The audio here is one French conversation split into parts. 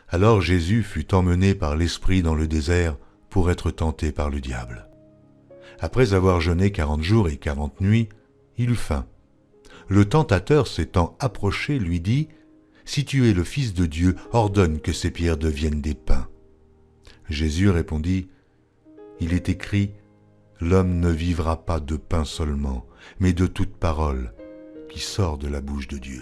Alors Jésus fut emmené par l'Esprit dans le désert pour être tenté par le diable. Après avoir jeûné 40 jours et 40 nuits, il eut faim. Le tentateur s'étant approché lui dit « Si tu es le Fils de Dieu, ordonne que ces pierres deviennent des pains. » Jésus répondit « Il est écrit, l'homme ne vivra pas de pain seulement, mais de toute parole qui sort de la bouche de Dieu. »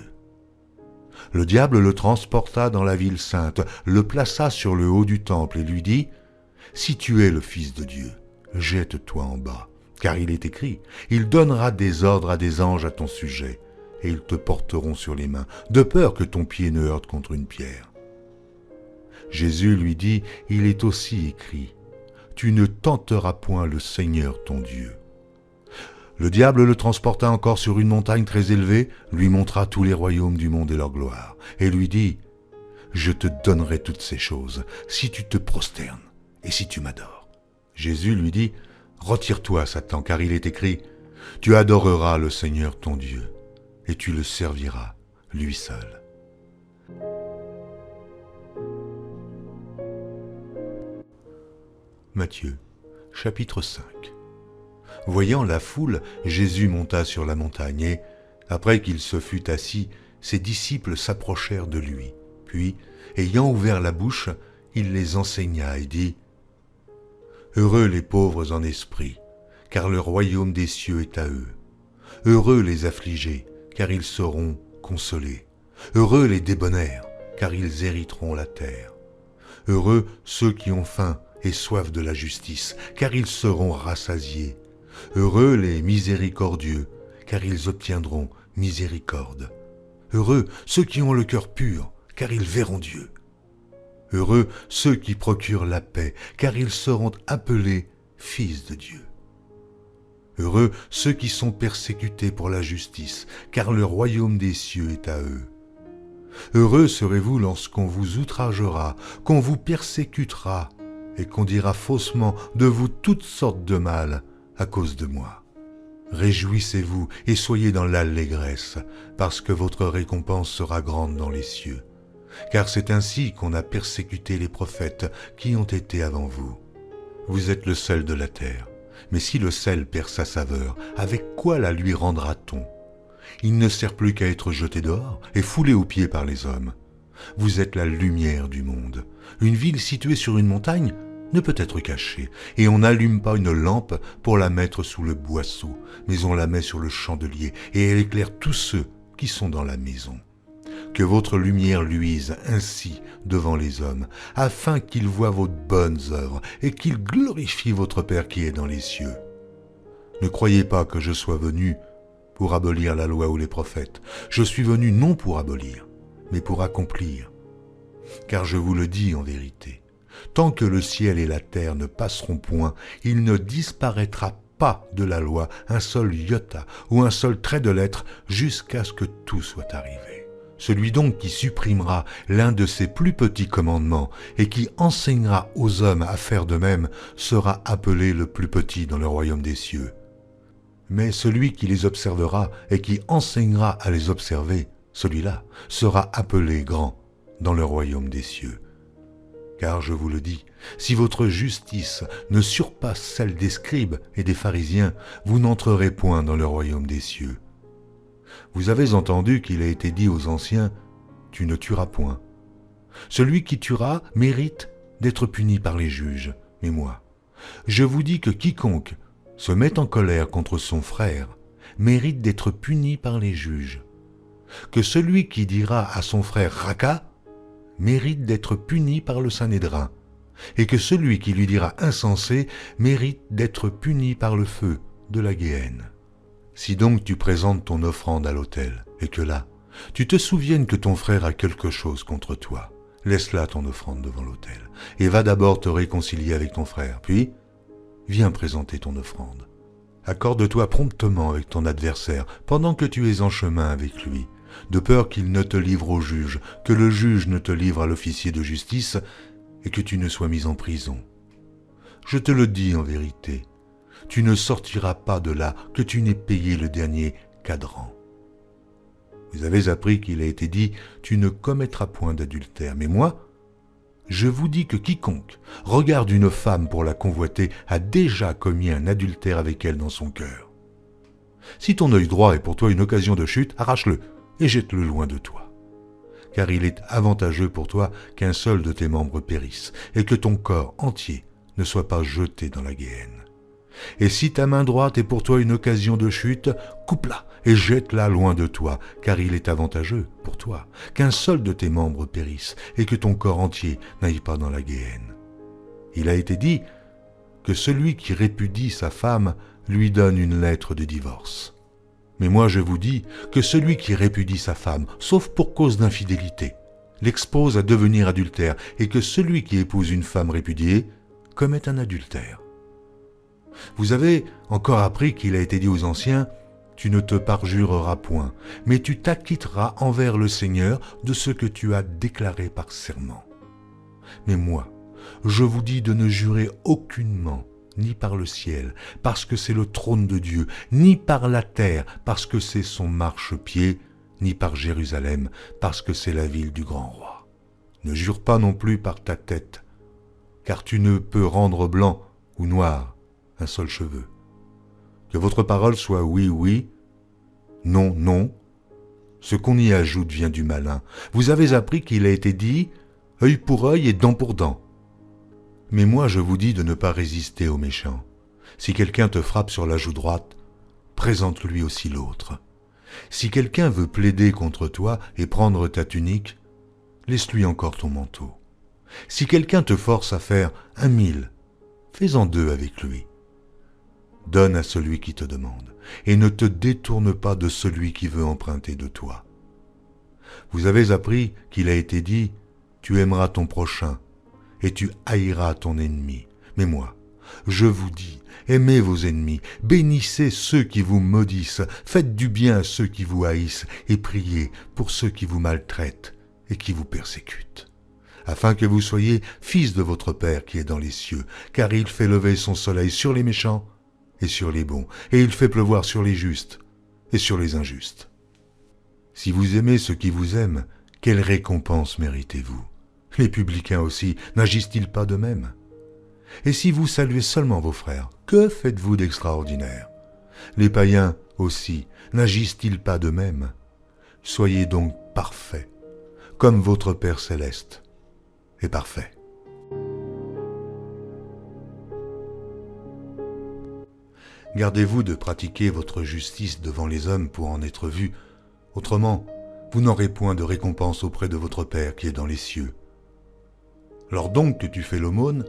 Le diable le transporta dans la ville sainte, le plaça sur le haut du temple et lui dit « Si tu es le Fils de Dieu, jette-toi en bas, car il est écrit, il donnera des ordres à des anges à ton sujet, et ils te porteront sur les mains, de peur que ton pied ne heurte contre une pierre. » Jésus lui dit, il est aussi écrit, tu ne tenteras point le Seigneur ton Dieu. Le diable le transporta encore sur une montagne très élevée, lui montra tous les royaumes du monde et leur gloire, et lui dit, je te donnerai toutes ces choses, si tu te prosternes et si tu m'adores. Jésus lui dit, retire-toi, Satan, car il est écrit, tu adoreras le Seigneur ton Dieu, et tu le serviras, lui seul. Matthieu, chapitre 5. Voyant la foule, Jésus monta sur la montagne et, après qu'il se fut assis, ses disciples s'approchèrent de lui. Puis, ayant ouvert la bouche, il les enseigna et dit « Heureux les pauvres en esprit, car le royaume des cieux est à eux. Heureux les affligés, car ils seront consolés. Heureux les débonnaires, car ils hériteront la terre. Heureux ceux qui ont faim et soif de la justice, car ils seront rassasiés. Heureux les miséricordieux, car ils obtiendront miséricorde. Heureux ceux qui ont le cœur pur, car ils verront Dieu. Heureux ceux qui procurent la paix, car ils seront appelés fils de Dieu. Heureux ceux qui sont persécutés pour la justice, car le royaume des cieux est à eux. Heureux serez-vous lorsqu'on vous outragera, qu'on vous persécutera, et qu'on dira faussement de vous toutes sortes de mal à cause de moi. Réjouissez-vous et soyez dans l'allégresse, parce que votre récompense sera grande dans les cieux. Car c'est ainsi qu'on a persécuté les prophètes qui ont été avant vous. Vous êtes le sel de la terre, mais si le sel perd sa saveur, avec quoi la lui rendra-t-on? Il ne sert plus qu'à être jeté dehors et foulé aux pieds par les hommes. Vous êtes la lumière du monde. Une ville située sur une montagne ne peut être cachée, et on n'allume pas une lampe pour la mettre sous le boisseau, mais on la met sur le chandelier, et elle éclaire tous ceux qui sont dans la maison. Que votre lumière luise ainsi devant les hommes, afin qu'ils voient vos bonnes œuvres, et qu'ils glorifient votre Père qui est dans les cieux. Ne croyez pas que je sois venu pour abolir la loi ou les prophètes. Je suis venu non pour abolir, mais pour accomplir. Car je vous le dis en vérité, tant que le ciel et la terre ne passeront point, il ne disparaîtra pas de la loi un seul iota ou un seul trait de lettre jusqu'à ce que tout soit arrivé. Celui donc qui supprimera l'un de ces plus petits commandements et qui enseignera aux hommes à faire de même sera appelé le plus petit dans le royaume des cieux. Mais celui qui les observera et qui enseignera à les observer, celui-là sera appelé grand dans le royaume des cieux. Car je vous le dis, si votre justice ne surpasse celle des scribes et des pharisiens, vous n'entrerez point dans le royaume des cieux. Vous avez entendu qu'il a été dit aux anciens, « Tu ne tueras point ». Celui qui tuera mérite d'être puni par les juges. Mais moi, je vous dis que quiconque se met en colère contre son frère mérite d'être puni par les juges. Que celui qui dira à son frère « Raka » mérite d'être puni par le Sanhédrin, et que celui qui lui dira insensé mérite d'être puni par le feu de la Guéhenne. Si donc tu présentes ton offrande à l'autel, et que là, tu te souviennes que ton frère a quelque chose contre toi, laisse là ton offrande devant l'autel, et va d'abord te réconcilier avec ton frère, puis viens présenter ton offrande. Accorde-toi promptement avec ton adversaire pendant que tu es en chemin avec lui, de peur qu'il ne te livre au juge, que le juge ne te livre à l'officier de justice et que tu ne sois mis en prison. Je te le dis en vérité, tu ne sortiras pas de là que tu n'aies payé le dernier cadran. Vous avez appris qu'il a été dit « Tu ne commettras point d'adultère ». Mais moi, Je vous dis que quiconque regarde une femme pour la convoiter a déjà commis un adultère avec elle dans son cœur. Si ton œil droit est pour toi une occasion de chute, arrache-le et jette-le loin de toi. Car il est avantageux pour toi qu'un seul de tes membres périsse, et que ton corps entier ne soit pas jeté dans la géhenne. Et si ta main droite est pour toi une occasion de chute, coupe-la et jette-la loin de toi, car il est avantageux pour toi qu'un seul de tes membres périsse, et que ton corps entier n'aille pas dans la géhenne. Il a été dit que celui qui répudie sa femme lui donne une lettre de divorce. Mais moi je vous dis que celui qui répudie sa femme, sauf pour cause d'infidélité, l'expose à devenir adultère, et que celui qui épouse une femme répudiée commet un adultère. Vous avez encore appris qu'il a été dit aux anciens, « Tu ne te parjureras point, mais tu t'acquitteras envers le Seigneur de ce que tu as déclaré par serment. » Mais moi, je vous dis de ne jurer aucunement, ni par le ciel, parce que c'est le trône de Dieu, ni par la terre, parce que c'est son marchepied, ni par Jérusalem, parce que c'est la ville du grand roi. Ne jure pas non plus par ta tête, car tu ne peux rendre blanc ou noir un seul cheveu. Que votre parole soit oui, oui, non, non. Ce qu'on y ajoute vient du malin. Vous avez appris qu'il a été dit « œil pour œil et dent pour dent ». Mais moi je vous dis de ne pas résister aux méchants. Si quelqu'un te frappe sur la joue droite, présente-lui aussi l'autre. Si quelqu'un veut plaider contre toi et prendre ta tunique, laisse-lui encore ton manteau. Si quelqu'un te force à faire 1000, fais-en 2 avec lui. Donne à celui qui te demande, et ne te détourne pas de celui qui veut emprunter de toi. Vous avez appris qu'il a été dit « Tu aimeras ton prochain, et tu haïras ton ennemi. » Mais moi, je vous dis, aimez vos ennemis, bénissez ceux qui vous maudissent, faites du bien à ceux qui vous haïssent, et priez pour ceux qui vous maltraitent et qui vous persécutent, afin que vous soyez fils de votre Père qui est dans les cieux, car il fait lever son soleil sur les méchants et sur les bons, et il fait pleuvoir sur les justes et sur les injustes. Si vous aimez ceux qui vous aiment, quelle récompense méritez-vous? Les publicains aussi, n'agissent-ils pas de même? Et si vous saluez seulement vos frères, que faites-vous d'extraordinaire? Les païens aussi, n'agissent-ils pas de même? Soyez donc parfaits, comme votre Père céleste est parfait. Gardez-vous de pratiquer votre justice devant les hommes pour en être vus, autrement, vous n'aurez point de récompense auprès de votre Père qui est dans les cieux. Lors donc que tu fais l'aumône,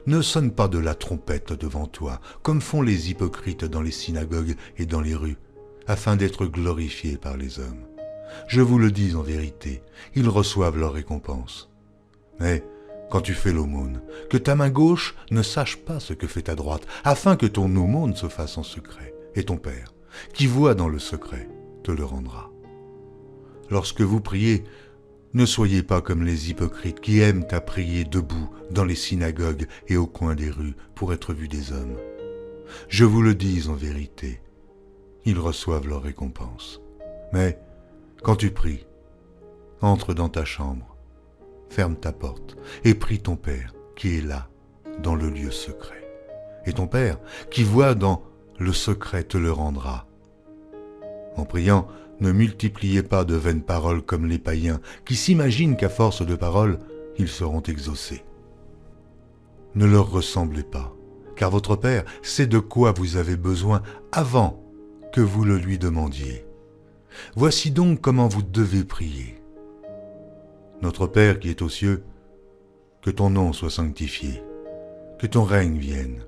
ne sonne pas de la trompette devant toi, comme font les hypocrites dans les synagogues et dans les rues, afin d'être glorifiés par les hommes. Je vous le dis en vérité, ils reçoivent leur récompense. Mais quand tu fais l'aumône, que ta main gauche ne sache pas ce que fait ta droite, afin que ton aumône se fasse en secret, et ton Père, qui voit dans le secret, te le rendra. Lorsque vous priez, ne soyez pas comme les hypocrites qui aiment à prier debout dans les synagogues et au coin des rues pour être vus des hommes. Je vous le dis en vérité, ils reçoivent leur récompense. Mais quand tu pries, entre dans ta chambre, ferme ta porte et prie ton Père qui est là, dans le lieu secret. Et ton Père qui voit dans le secret te le rendra. En priant, ne multipliez pas de vaines paroles comme les païens qui s'imaginent qu'à force de paroles, ils seront exaucés. Ne leur ressemblez pas, car votre Père sait de quoi vous avez besoin avant que vous le lui demandiez. Voici donc comment vous devez prier. Notre Père qui est aux cieux, que ton nom soit sanctifié, que ton règne vienne,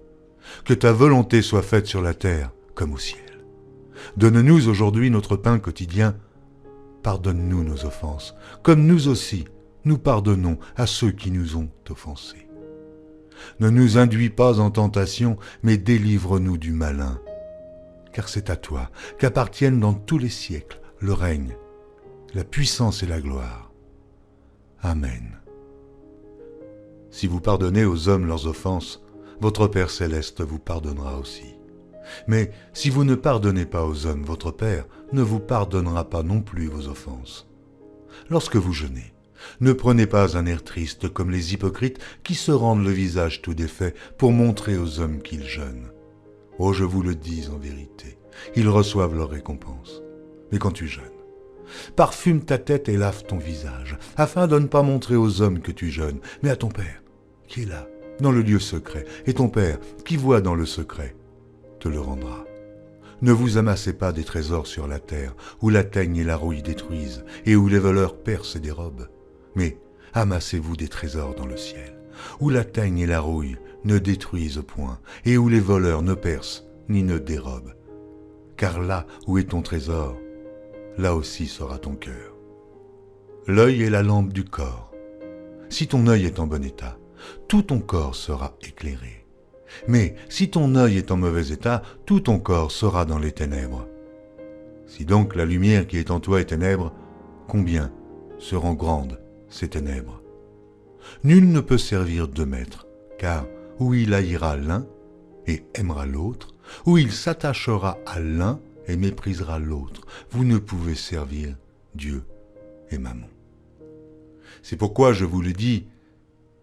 que ta volonté soit faite sur la terre comme au ciel. Donne-nous aujourd'hui notre pain quotidien. Pardonne-nous nos offenses, comme nous aussi, nous pardonnons à ceux qui nous ont offensés. Ne nous induis pas en tentation, mais délivre-nous du malin. Car c'est à toi qu'appartiennent dans tous les siècles le règne, la puissance et la gloire. Amen. Si vous pardonnez aux hommes leurs offenses, votre Père céleste vous pardonnera aussi. Mais si vous ne pardonnez pas aux hommes, votre Père ne vous pardonnera pas non plus vos offenses. Lorsque vous jeûnez, Ne prenez pas un air triste comme les hypocrites qui se rendent le visage tout défait pour montrer aux hommes qu'ils jeûnent. Oh, je vous le dis en vérité, ils reçoivent leur récompense. Mais quand tu jeûnes, parfume ta tête et lave ton visage, afin de ne pas montrer aux hommes que tu jeûnes, mais à ton Père, qui est là, dans le lieu secret, et ton Père, qui voit dans le secret, te le rendra. Ne vous amassez pas des trésors sur la terre, où la teigne et la rouille détruisent, et où les voleurs percent et dérobent. Mais amassez-vous des trésors dans le ciel, où la teigne et la rouille ne détruisent point, et où les voleurs ne percent ni ne dérobent. Car là où est ton trésor, là aussi sera ton cœur. L'œil est la lampe du corps. Si ton œil est en bon état, tout ton corps sera éclairé. Mais si ton œil est en mauvais état, tout ton corps sera dans les ténèbres. Si donc la lumière qui est en toi est ténèbre, combien seront grandes ces ténèbres? Nul ne peut servir deux maîtres, car ou il haïra l'un et aimera l'autre, ou il s'attachera à l'un et méprisera l'autre. Vous ne pouvez servir Dieu et Mammon. C'est pourquoi je vous le dis,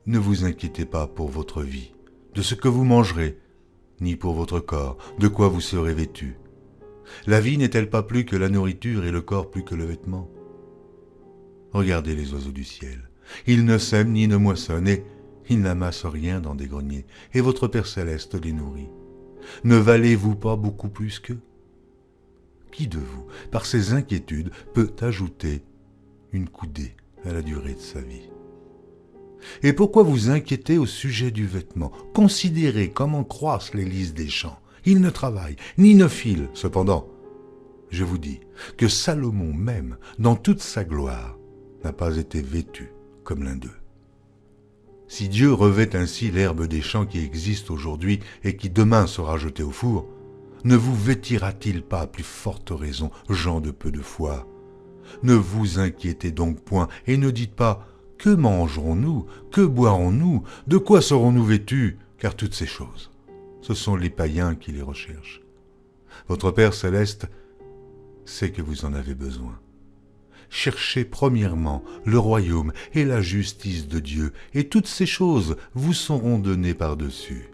ne vous inquiétez pas pour votre vie, de ce que vous mangerez, ni pour votre corps, de quoi vous serez vêtus. La vie n'est-elle pas plus que la nourriture et le corps plus que le vêtement? Regardez les oiseaux du ciel. Ils ne sèment ni ne moissonnent, et ils n'amassent rien dans des greniers, et votre Père céleste les nourrit. Ne valez-vous pas beaucoup plus qu'eux? Qui de vous, par ses inquiétudes, peut ajouter une coudée à la durée de sa vie? Et pourquoi vous inquiétez au sujet du vêtement? Considérez comment croissent les lys des champs. Ils ne travaillent, ni ne filent. Cependant, je vous dis que Salomon même, dans toute sa gloire, n'a pas été vêtu comme l'un d'eux. Si Dieu revêt ainsi l'herbe des champs qui existe aujourd'hui et qui demain sera jetée au four, ne vous vêtira-t-il pas à plus forte raison, gens de peu de foi? Ne vous inquiétez donc point et ne dites pas « Que mangerons-nous? Que boirons-nous? De quoi serons-nous vêtus ?» Car toutes ces choses, ce sont les païens qui les recherchent. Votre Père céleste sait que vous en avez besoin. Cherchez premièrement le royaume et la justice de Dieu, et toutes ces choses vous seront données par-dessus.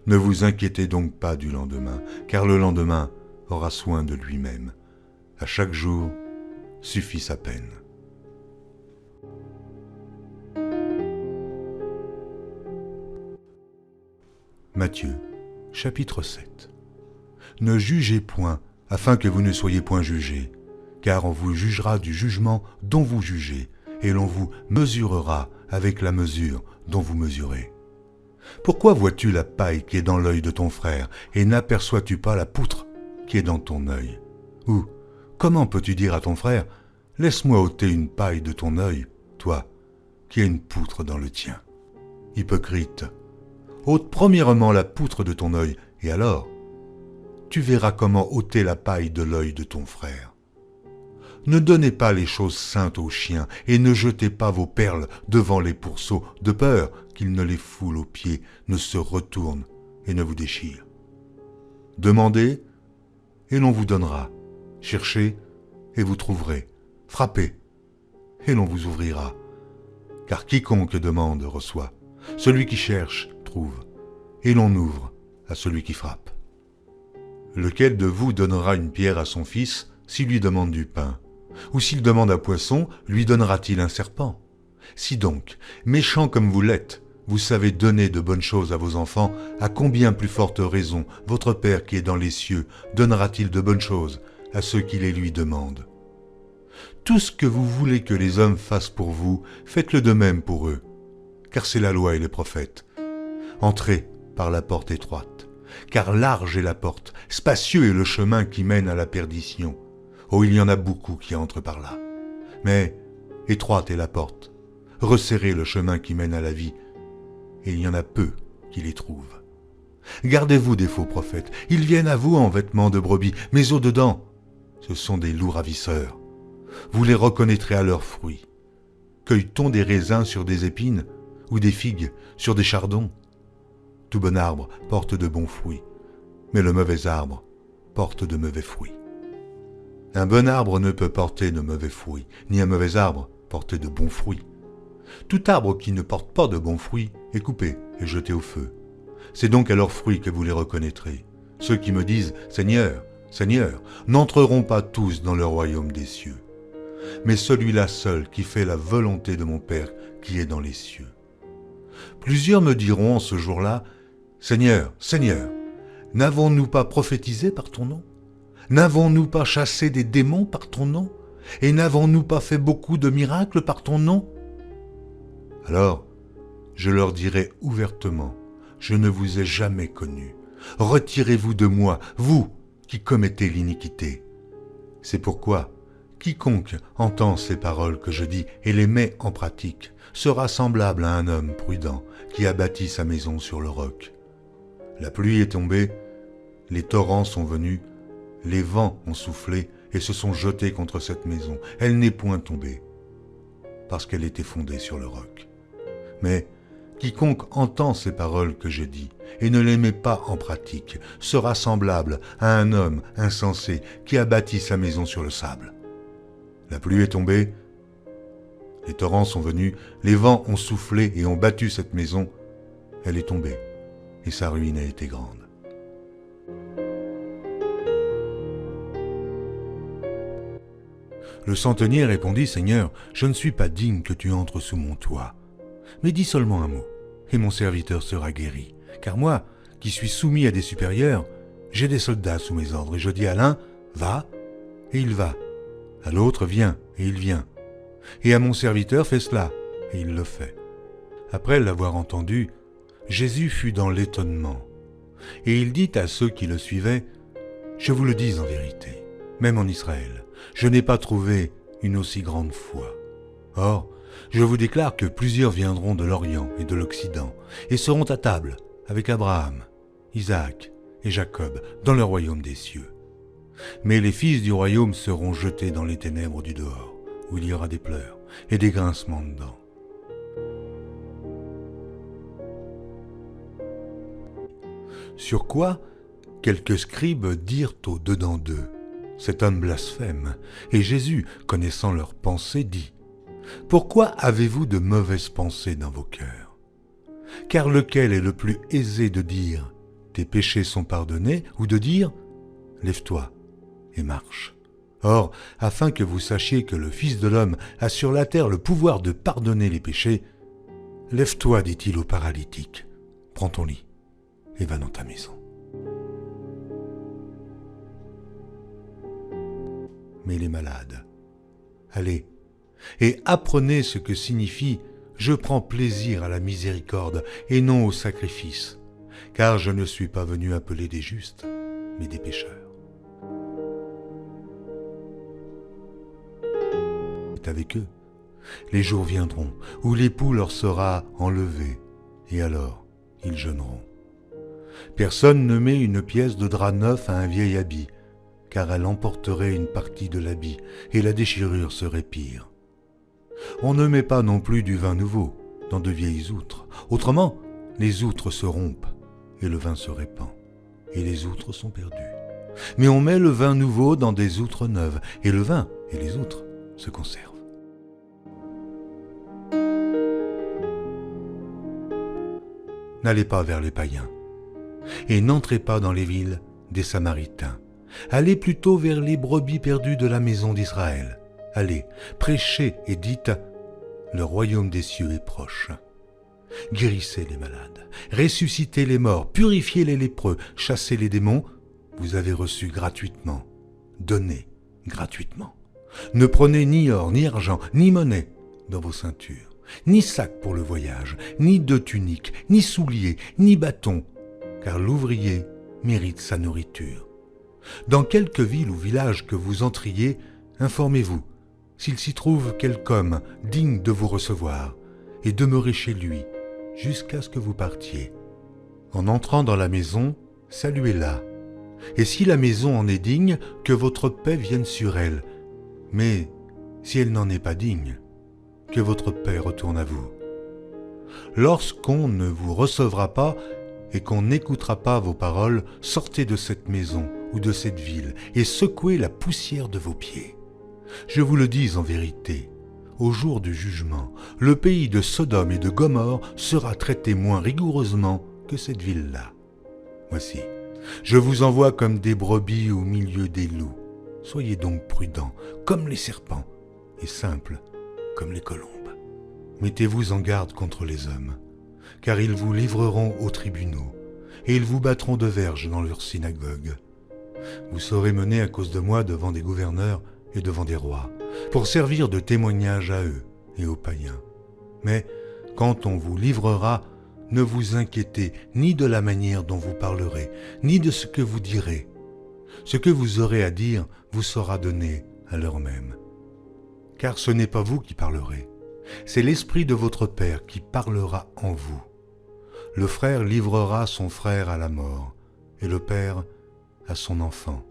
Ne vous inquiétez donc pas du lendemain, car le lendemain aura soin de lui-même. À chaque jour suffit sa peine. Matthieu, chapitre 7. Ne jugez point, afin que vous ne soyez point jugés, car on vous jugera du jugement dont vous jugez, et l'on vous mesurera avec la mesure dont vous mesurez. Pourquoi vois-tu la paille qui est dans l'œil de ton frère, et n'aperçois-tu pas la poutre qui est dans ton œil? Ou, comment peux-tu dire à ton frère, « Laisse-moi ôter une paille de ton œil, toi, qui as une poutre dans le tien ?» Hypocrite, ôte premièrement la poutre de ton œil, et alors, tu verras comment ôter la paille de l'œil de ton frère. Ne donnez pas les choses saintes aux chiens, et ne jetez pas vos perles devant les pourceaux, de peur qu'ils ne les foulent aux pieds, ne se retournent et ne vous déchirent. Demandez, et l'on vous donnera. Cherchez, et vous trouverez. Frappez, et l'on vous ouvrira. Car quiconque demande reçoit. Celui qui cherche trouve, et l'on ouvre à celui qui frappe. Lequel de vous donnera une pierre à son fils s'il lui demande du pain? Ou s'il demande un poisson, lui donnera-t-il un serpent? Si donc, méchants comme vous l'êtes, vous savez donner de bonnes choses à vos enfants, à combien plus forte raison votre Père qui est dans les cieux donnera-t-il de bonnes choses à ceux qui les lui demandent? Tout ce que vous voulez que les hommes fassent pour vous, faites-le de même pour eux, car c'est la loi et les prophètes. Entrez par la porte étroite, car large est la porte, spacieux est le chemin qui mène à la perdition. Oh, il y en a beaucoup qui entrent par là. Mais étroite est la porte, resserrez le chemin qui mène à la vie, et il y en a peu qui les trouvent. Gardez-vous des faux prophètes, ils viennent à vous en vêtements de brebis, mais au-dedans, ce sont des loups ravisseurs. Vous les reconnaîtrez à leurs fruits. Cueille-t-on des raisins sur des épines, ou des figues sur des chardons? Tout bon arbre porte de bons fruits, mais le mauvais arbre porte de mauvais fruits. Un bon arbre ne peut porter de mauvais fruits, ni un mauvais arbre porter de bons fruits. Tout arbre qui ne porte pas de bons fruits est coupé et jeté au feu. C'est donc à leurs fruits que vous les reconnaîtrez. Ceux qui me disent « Seigneur, Seigneur » n'entreront pas tous dans le royaume des cieux, mais celui-là seul qui fait la volonté de mon Père qui est dans les cieux. Plusieurs me diront en ce jour-là « Seigneur, Seigneur, n'avons-nous pas prophétisé par ton nom? N'avons-nous pas chassé des démons par ton nom? Et n'avons-nous pas fait beaucoup de miracles par ton nom ?» Alors, je leur dirai ouvertement, je ne vous ai jamais connu. Retirez-vous de moi, vous qui commettez l'iniquité. C'est pourquoi, quiconque entend ces paroles que je dis et les met en pratique, sera semblable à un homme prudent qui a bâti sa maison sur le roc. La pluie est tombée, les torrents sont venus, les vents ont soufflé et se sont jetés contre cette maison. Elle n'est point tombée, parce qu'elle était fondée sur le roc. Mais quiconque entend ces paroles que je dis et ne les met pas en pratique sera semblable à un homme insensé qui a bâti sa maison sur le sable. La pluie est tombée, les torrents sont venus, les vents ont soufflé et ont battu cette maison. Elle est tombée et sa ruine a été grande. Le centenier répondit, « Seigneur, je ne suis pas digne que tu entres sous mon toit. Mais dis seulement un mot, et mon serviteur sera guéri. Car moi, qui suis soumis à des supérieurs, j'ai des soldats sous mes ordres, et je dis à l'un, va, et il va. À l'autre, viens, et il vient. Et à mon serviteur, fais cela, et il le fait. » Après l'avoir entendu, Jésus fut dans l'étonnement. Et il dit à ceux qui le suivaient, « Je vous le dis en vérité, même en Israël, je n'ai pas trouvé une aussi grande foi. Or, je vous déclare que plusieurs viendront de l'Orient et de l'Occident et seront à table avec Abraham, Isaac et Jacob dans le royaume des cieux. Mais les fils du royaume seront jetés dans les ténèbres du dehors, où il y aura des pleurs et des grincements de dents. » Sur quoi quelques scribes dirent au-dedans d'eux, « Cet homme blasphème. » Et Jésus, connaissant leurs pensées, dit, « Pourquoi avez-vous de mauvaises pensées dans vos cœurs? Car lequel est le plus aisé de dire, « Tes péchés sont pardonnés » ou de dire, « Lève-toi et marche. » Or, afin que vous sachiez que le Fils de l'homme a sur la terre le pouvoir de pardonner les péchés, « Lève-toi, dit-il au paralytique, prends ton lit et va dans ta maison. » Mais les malades, allez, et apprenez ce que signifie « Je prends plaisir à la miséricorde et non au sacrifice, car je ne suis pas venu appeler des justes, mais des pécheurs. » C'est avec eux. Les jours viendront où l'époux leur sera enlevé, et alors ils jeûneront. Personne ne met une pièce de drap neuf à un vieil habit, car elle emporterait une partie de l'habit, et la déchirure serait pire. On ne met pas non plus du vin nouveau dans de vieilles outres. Autrement, les outres se rompent, et le vin se répand, et les outres sont perdues. Mais on met le vin nouveau dans des outres neuves, et le vin et les outres se conservent. N'allez pas vers les païens, et n'entrez pas dans les villes des Samaritains. Allez plutôt vers les brebis perdues de la maison d'Israël. Allez, prêchez et dites, le royaume des cieux est proche. Guérissez les malades, ressuscitez les morts, purifiez les lépreux, chassez les démons. Vous avez reçu gratuitement, donnez gratuitement. Ne prenez ni or, ni argent, ni monnaie dans vos ceintures, ni sac pour le voyage, ni de tunique, ni souliers, ni bâton, car l'ouvrier mérite sa nourriture. Dans quelque ville ou village que vous entriez, informez-vous s'il s'y trouve quelque homme digne de vous recevoir, et demeurez chez lui jusqu'à ce que vous partiez. En entrant dans la maison, saluez-la. Et si la maison en est digne, que votre paix vienne sur elle. Mais si elle n'en est pas digne, que votre paix retourne à vous. Lorsqu'on ne vous recevra pas et qu'on n'écoutera pas vos paroles, sortez de cette maison ou de cette ville et secouez la poussière de vos pieds. Je vous le dis en vérité, au jour du jugement, le pays de Sodome et de Gomorrhe sera traité moins rigoureusement que cette ville-là. Voici, je vous envoie comme des brebis au milieu des loups. Soyez donc prudents comme les serpents et simples comme les colombes. Mettez-vous en garde contre les hommes, car ils vous livreront aux tribunaux et ils vous battront de verges dans leurs synagogues. Vous serez menés à cause de moi devant des gouverneurs et devant des rois, pour servir de témoignage à eux et aux païens. Mais quand on vous livrera, ne vous inquiétez ni de la manière dont vous parlerez, ni de ce que vous direz. Ce que vous aurez à dire vous sera donné à l'heure même. Car ce n'est pas vous qui parlerez, c'est l'Esprit de votre Père qui parlera en vous. Le frère livrera son frère à la mort, et le père à son enfant.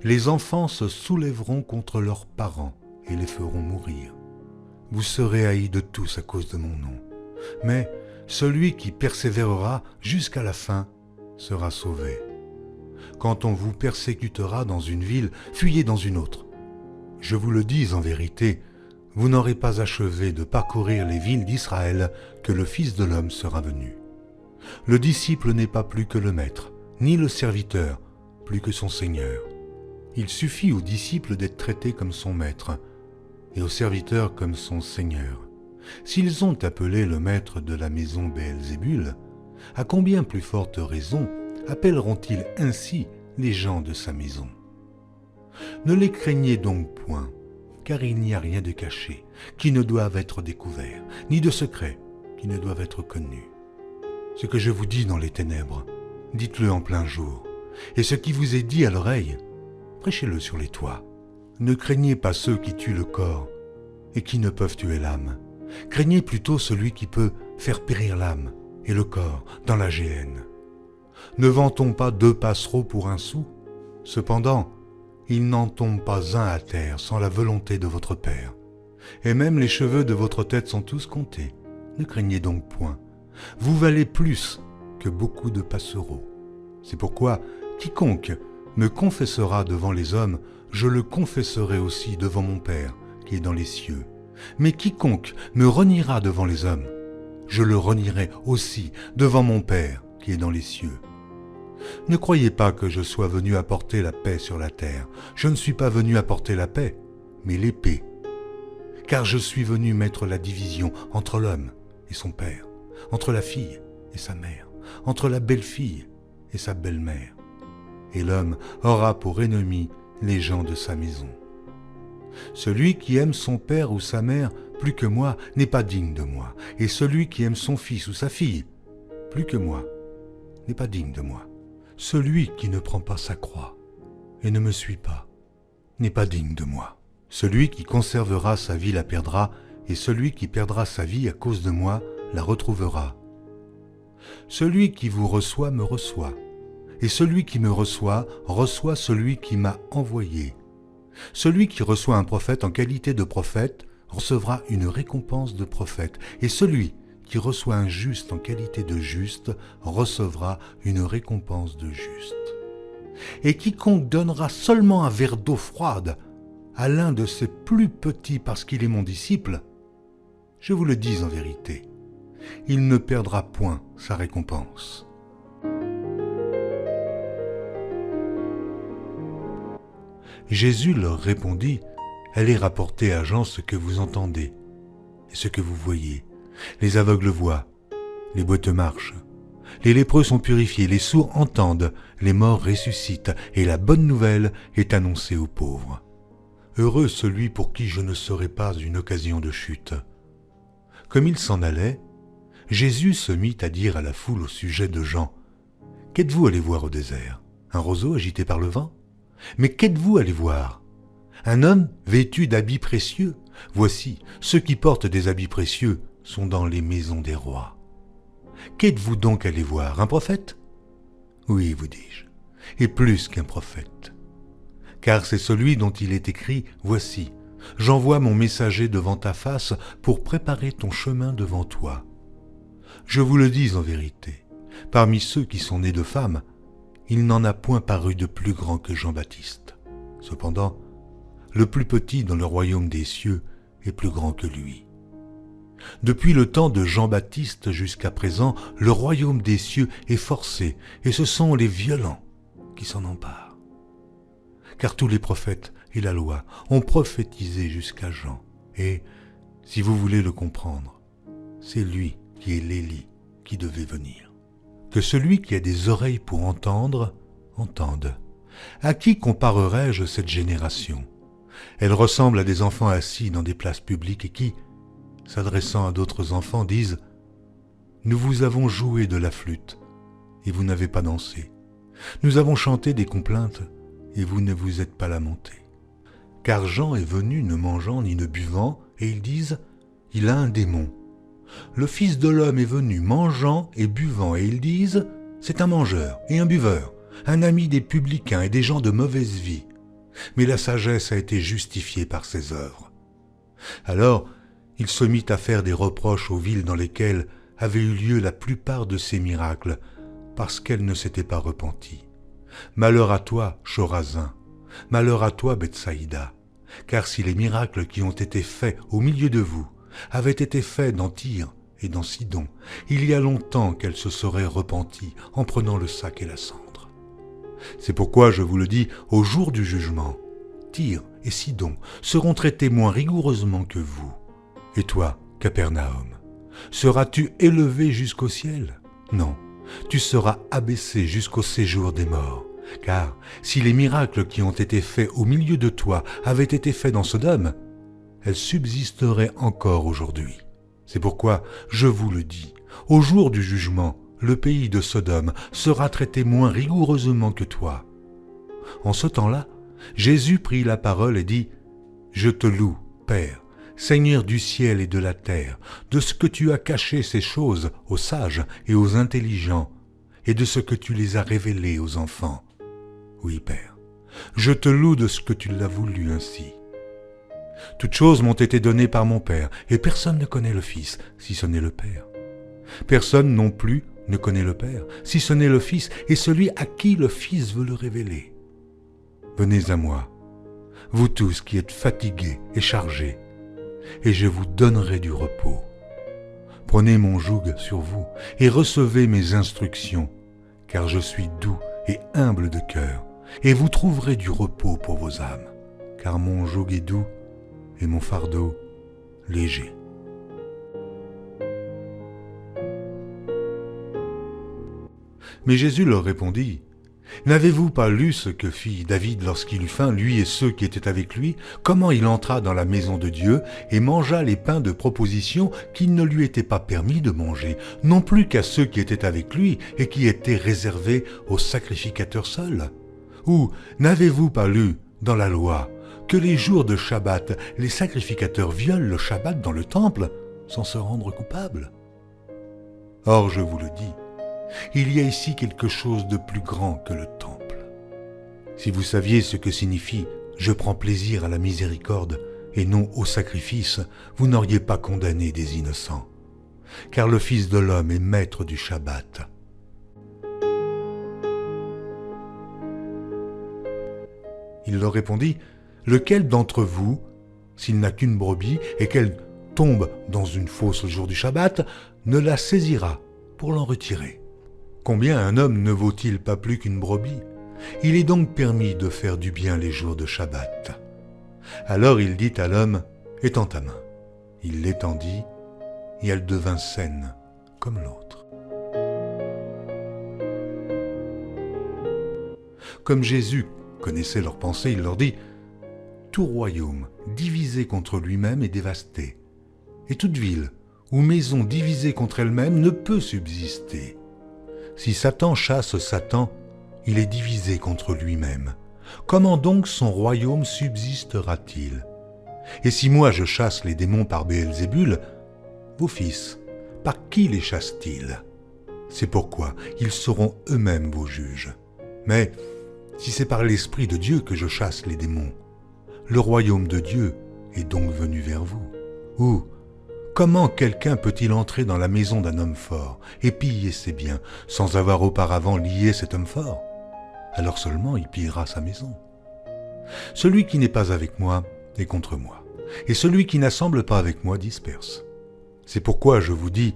Les enfants se soulèveront contre leurs parents et les feront mourir. Vous serez haïs de tous à cause de mon nom, mais celui qui persévérera jusqu'à la fin sera sauvé. Quand on vous persécutera dans une ville, fuyez dans une autre. Je vous le dis en vérité, vous n'aurez pas achevé de parcourir les villes d'Israël que le Fils de l'homme sera venu. Le disciple n'est pas plus que le maître, ni le serviteur plus que son Seigneur. Il suffit au disciple d'être traité comme son maître, et au serviteur comme son Seigneur. S'ils ont appelé le maître de la maison Béelzébul, à combien plus forte raison appelleront-ils ainsi les gens de sa maison? Ne les craignez donc point, car il n'y a rien de caché qui ne doive être découvert, ni de secret qui ne doive être connu. Ce que je vous dis dans les ténèbres, dites-le en plein jour, et ce qui vous est dit à l'oreille, prêchez-le sur les toits. Ne craignez pas ceux qui tuent le corps et qui ne peuvent tuer l'âme. Craignez plutôt celui qui peut faire périr l'âme et le corps dans la géhenne. Ne vend-on pas 2 passereaux pour 1 sou? Cependant, il n'en tombe pas un à terre sans la volonté de votre Père. Et même les cheveux de votre tête sont tous comptés. Ne craignez donc point. Vous valez plus que beaucoup de passereaux. C'est pourquoi quiconque me confessera devant les hommes, je le confesserai aussi devant mon Père qui est dans les cieux. Mais quiconque me reniera devant les hommes, je le renierai aussi devant mon Père qui est dans les cieux. Ne croyez pas que je sois venu apporter la paix sur la terre. Je ne suis pas venu apporter la paix, mais l'épée. Car je suis venu mettre la division entre l'homme et son père, entre la fille et sa mère, entre la belle-fille et sa belle-mère. Et l'homme aura pour ennemi les gens de sa maison. Celui qui aime son père ou sa mère plus que moi n'est pas digne de moi, et celui qui aime son fils ou sa fille plus que moi n'est pas digne de moi. Celui qui ne prend pas sa croix et ne me suit pas n'est pas digne de moi. Celui qui conservera sa vie la perdra, et celui qui perdra sa vie à cause de moi la retrouvera. Celui qui vous reçoit me reçoit, et celui qui me reçoit reçoit celui qui m'a envoyé. Celui qui reçoit un prophète en qualité de prophète recevra une récompense de prophète, et celui qui reçoit un juste en qualité de juste recevra une récompense de juste. Et quiconque donnera seulement un verre d'eau froide à l'un de ses plus petits parce qu'il est mon disciple, je vous le dis en vérité, il ne perdra point sa récompense. Jésus leur répondit, « Allez rapporter à Jean ce que vous entendez et ce que vous voyez. Les aveugles voient, les boiteux marchent, les lépreux sont purifiés, les sourds entendent, les morts ressuscitent, et la bonne nouvelle est annoncée aux pauvres. Heureux celui pour qui je ne serai pas une occasion de chute. » Comme il s'en allait, Jésus se mit à dire à la foule au sujet de Jean, « Qu'êtes-vous allé voir au désert? Un roseau agité par le vent? Mais qu'êtes-vous allé voir? Un homme vêtu d'habits précieux? Voici, ceux qui portent des habits précieux sont dans les maisons des rois. Qu'êtes-vous donc allé voir? Un prophète? Oui, vous dis-je, et plus qu'un prophète. Car c'est celui dont il est écrit, « Voici, j'envoie mon messager devant ta face pour préparer ton chemin devant toi. » Je vous le dis en vérité, parmi ceux qui sont nés de femmes, il n'en a point paru de plus grand que Jean-Baptiste. Cependant, le plus petit dans le royaume des cieux est plus grand que lui. Depuis le temps de Jean-Baptiste jusqu'à présent, le royaume des cieux est forcé, et ce sont les violents qui s'en emparent. Car tous les prophètes et la loi ont prophétisé jusqu'à Jean, et, si vous voulez le comprendre, c'est lui qui est l'Élie qui devait venir. Que celui qui a des oreilles pour entendre, entende. À qui comparerai-je cette génération? Elle ressemble à des enfants assis dans des places publiques et qui, s'adressant à d'autres enfants, disent « Nous vous avons joué de la flûte, et vous n'avez pas dansé. Nous avons chanté des complaintes, et vous ne vous êtes pas lamentés. Car Jean est venu ne mangeant ni ne buvant, et ils disent « Il a un démon. » Le Fils de l'homme est venu mangeant et buvant, et ils disent « C'est un mangeur et un buveur, un ami des publicains et des gens de mauvaise vie. » Mais la sagesse a été justifiée par ses œuvres. Alors, il se mit à faire des reproches aux villes dans lesquelles avaient eu lieu la plupart de ces miracles, parce qu'elles ne s'étaient pas repenties. Malheur à toi, Chorazin, malheur à toi, Bethsaïda, car si les miracles qui ont été faits au milieu de vous avaient été faits dans Tyr et dans Sidon, il y a longtemps qu'elles se seraient repenties en prenant le sac et la cendre. C'est pourquoi je vous le dis, au jour du jugement, Tyr et Sidon seront traités moins rigoureusement que vous. Et toi, Capernaum, seras-tu élevé jusqu'au ciel? Non, tu seras abaissé jusqu'au séjour des morts. Car si les miracles qui ont été faits au milieu de toi avaient été faits dans Sodome, elles subsisteraient encore aujourd'hui. C'est pourquoi je vous le dis, au jour du jugement, le pays de Sodome sera traité moins rigoureusement que toi. En ce temps-là, Jésus prit la parole et dit « Je te loue, Père, Seigneur du ciel et de la terre, de ce que tu as caché ces choses aux sages et aux intelligents, et de ce que tu les as révélées aux enfants. Oui, Père, je te loue de ce que tu l'as voulu ainsi. Toutes choses m'ont été données par mon Père, et personne ne connaît le Fils, si ce n'est le Père. Personne non plus ne connaît le Père, si ce n'est le Fils, et celui à qui le Fils veut le révéler. Venez à moi, vous tous qui êtes fatigués et chargés, et je vous donnerai du repos. Prenez mon joug sur vous et recevez mes instructions, car je suis doux et humble de cœur, et vous trouverez du repos pour vos âmes, car mon joug est doux et mon fardeau léger. Mais Jésus leur répondit, « N'avez-vous pas lu ce que fit David lorsqu'il eut faim, lui et ceux qui étaient avec lui, comment il entra dans la maison de Dieu et mangea les pains de proposition qu'il ne lui était pas permis de manger, non plus qu'à ceux qui étaient avec lui et qui étaient réservés aux sacrificateurs seuls? Ou n'avez-vous pas lu dans la loi que les jours de Shabbat, les sacrificateurs violent le Shabbat dans le temple sans se rendre coupables? Or, je vous le dis, il y a ici quelque chose de plus grand que le temple. Si vous saviez ce que signifie « je prends plaisir à la miséricorde et non au sacrifice », vous n'auriez pas condamné des innocents, car le Fils de l'homme est maître du Shabbat. Il leur répondit, « Lequel d'entre vous, s'il n'a qu'une brebis et qu'elle tombe dans une fosse le jour du Shabbat, ne la saisira pour l'en retirer? Combien un homme ne vaut-il pas plus qu'une brebis? Il est donc permis de faire du bien les jours de Shabbat. » Alors il dit à l'homme, « Étends ta main. » Il l'étendit, et elle devint saine comme l'autre. Comme Jésus connaissait leurs pensées, il leur dit, « Tout royaume divisé contre lui-même est dévasté, et toute ville ou maison divisée contre elle-même ne peut subsister. Si Satan chasse Satan, il est divisé contre lui-même. Comment donc son royaume subsistera-t-il? Et si moi je chasse les démons par Béelzébul, vos fils, par qui les chassent-ils? C'est pourquoi ils seront eux-mêmes vos juges. Mais si c'est par l'Esprit de Dieu que je chasse les démons, le royaume de Dieu est donc venu vers vous. Ou comment quelqu'un peut-il entrer dans la maison d'un homme fort et piller ses biens sans avoir auparavant lié cet homme fort? Alors seulement il pillera sa maison. Celui qui n'est pas avec moi est contre moi, et celui qui n'assemble pas avec moi disperse. C'est pourquoi je vous dis,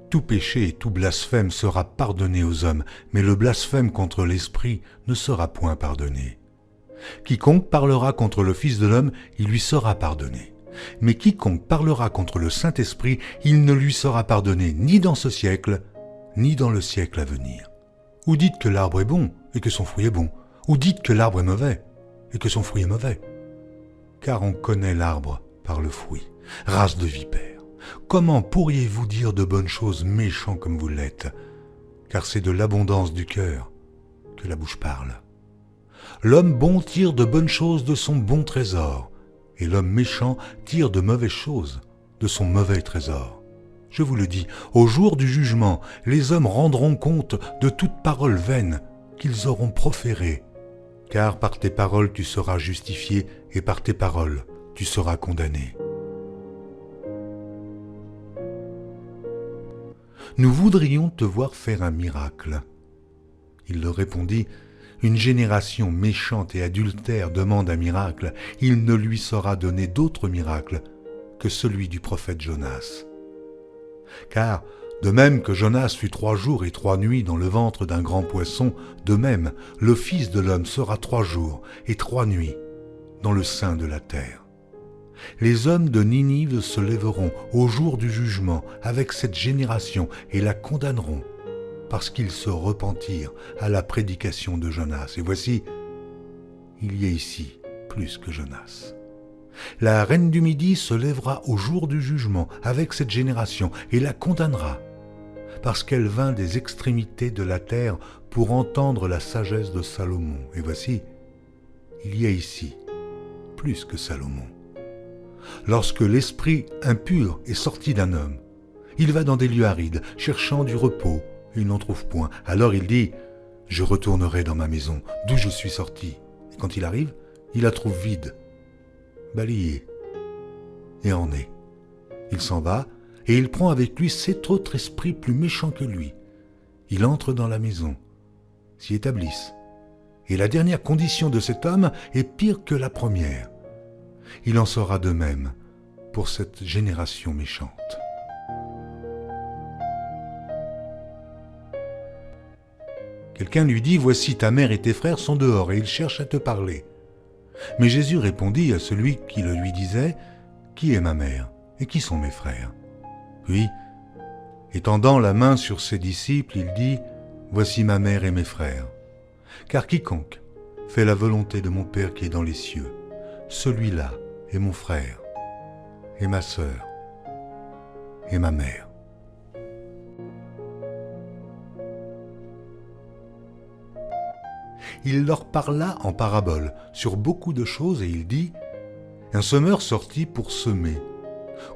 tout péché et tout blasphème sera pardonné aux hommes, mais le blasphème contre l'Esprit ne sera point pardonné. Quiconque parlera contre le Fils de l'homme, il lui sera pardonné. Mais quiconque parlera contre le Saint-Esprit, il ne lui sera pardonné ni dans ce siècle, ni dans le siècle à venir. Ou dites que l'arbre est bon et que son fruit est bon, ou dites que l'arbre est mauvais et que son fruit est mauvais. Car on connaît l'arbre par le fruit, race de vipères. Comment pourriez-vous dire de bonnes choses méchants comme vous l'êtes? Car c'est de l'abondance du cœur que la bouche parle. L'homme bon tire de bonnes choses de son bon trésor, et l'homme méchant tire de mauvaises choses de son mauvais trésor. Je vous le dis, au jour du jugement, les hommes rendront compte de toute parole vaine qu'ils auront proférée. Car par tes paroles tu seras justifié, et par tes paroles tu seras condamné. Nous voudrions te voir faire un miracle. Il leur répondit, une génération méchante et adultère demande un miracle, il ne lui sera donné d'autre miracle que celui du prophète Jonas. Car, de même que Jonas fut 3 jours et 3 nuits dans le ventre d'un grand poisson, de même, le Fils de l'homme sera 3 jours et 3 nuits dans le sein de la terre. Les hommes de Ninive se lèveront au jour du jugement avec cette génération et la condamneront, parce qu'ils se repentirent à la prédication de Jonas. Et voici, il y a ici plus que Jonas. La reine du Midi se lèvera au jour du jugement avec cette génération et la condamnera, parce qu'elle vint des extrémités de la terre pour entendre la sagesse de Salomon. Et voici, il y a ici plus que Salomon. Lorsque l'esprit impur est sorti d'un homme, il va dans des lieux arides, cherchant du repos, et il n'en trouve point. Alors il dit, « Je retournerai dans ma maison, d'où je suis sorti. » Et quand il arrive, il la trouve vide, balayée, et en est. Il s'en va, et il prend avec lui 7 autres esprits plus méchants que lui. Il entre dans la maison, s'y établissent. Et la dernière condition de cet homme est pire que la première. Il en sera de même pour cette génération méchante. Quelqu'un lui dit, « Voici ta mère et tes frères sont dehors et ils cherchent à te parler. » Mais Jésus répondit à celui qui le lui disait, « Qui est ma mère et qui sont mes frères ?» Puis, étendant la main sur ses disciples, il dit, « Voici ma mère et mes frères. Car quiconque fait la volonté de mon Père qui est dans les cieux, celui-là est mon frère, et ma sœur, et ma mère. » Il leur parla en parabole sur beaucoup de choses et il dit, « Un semeur sortit pour semer.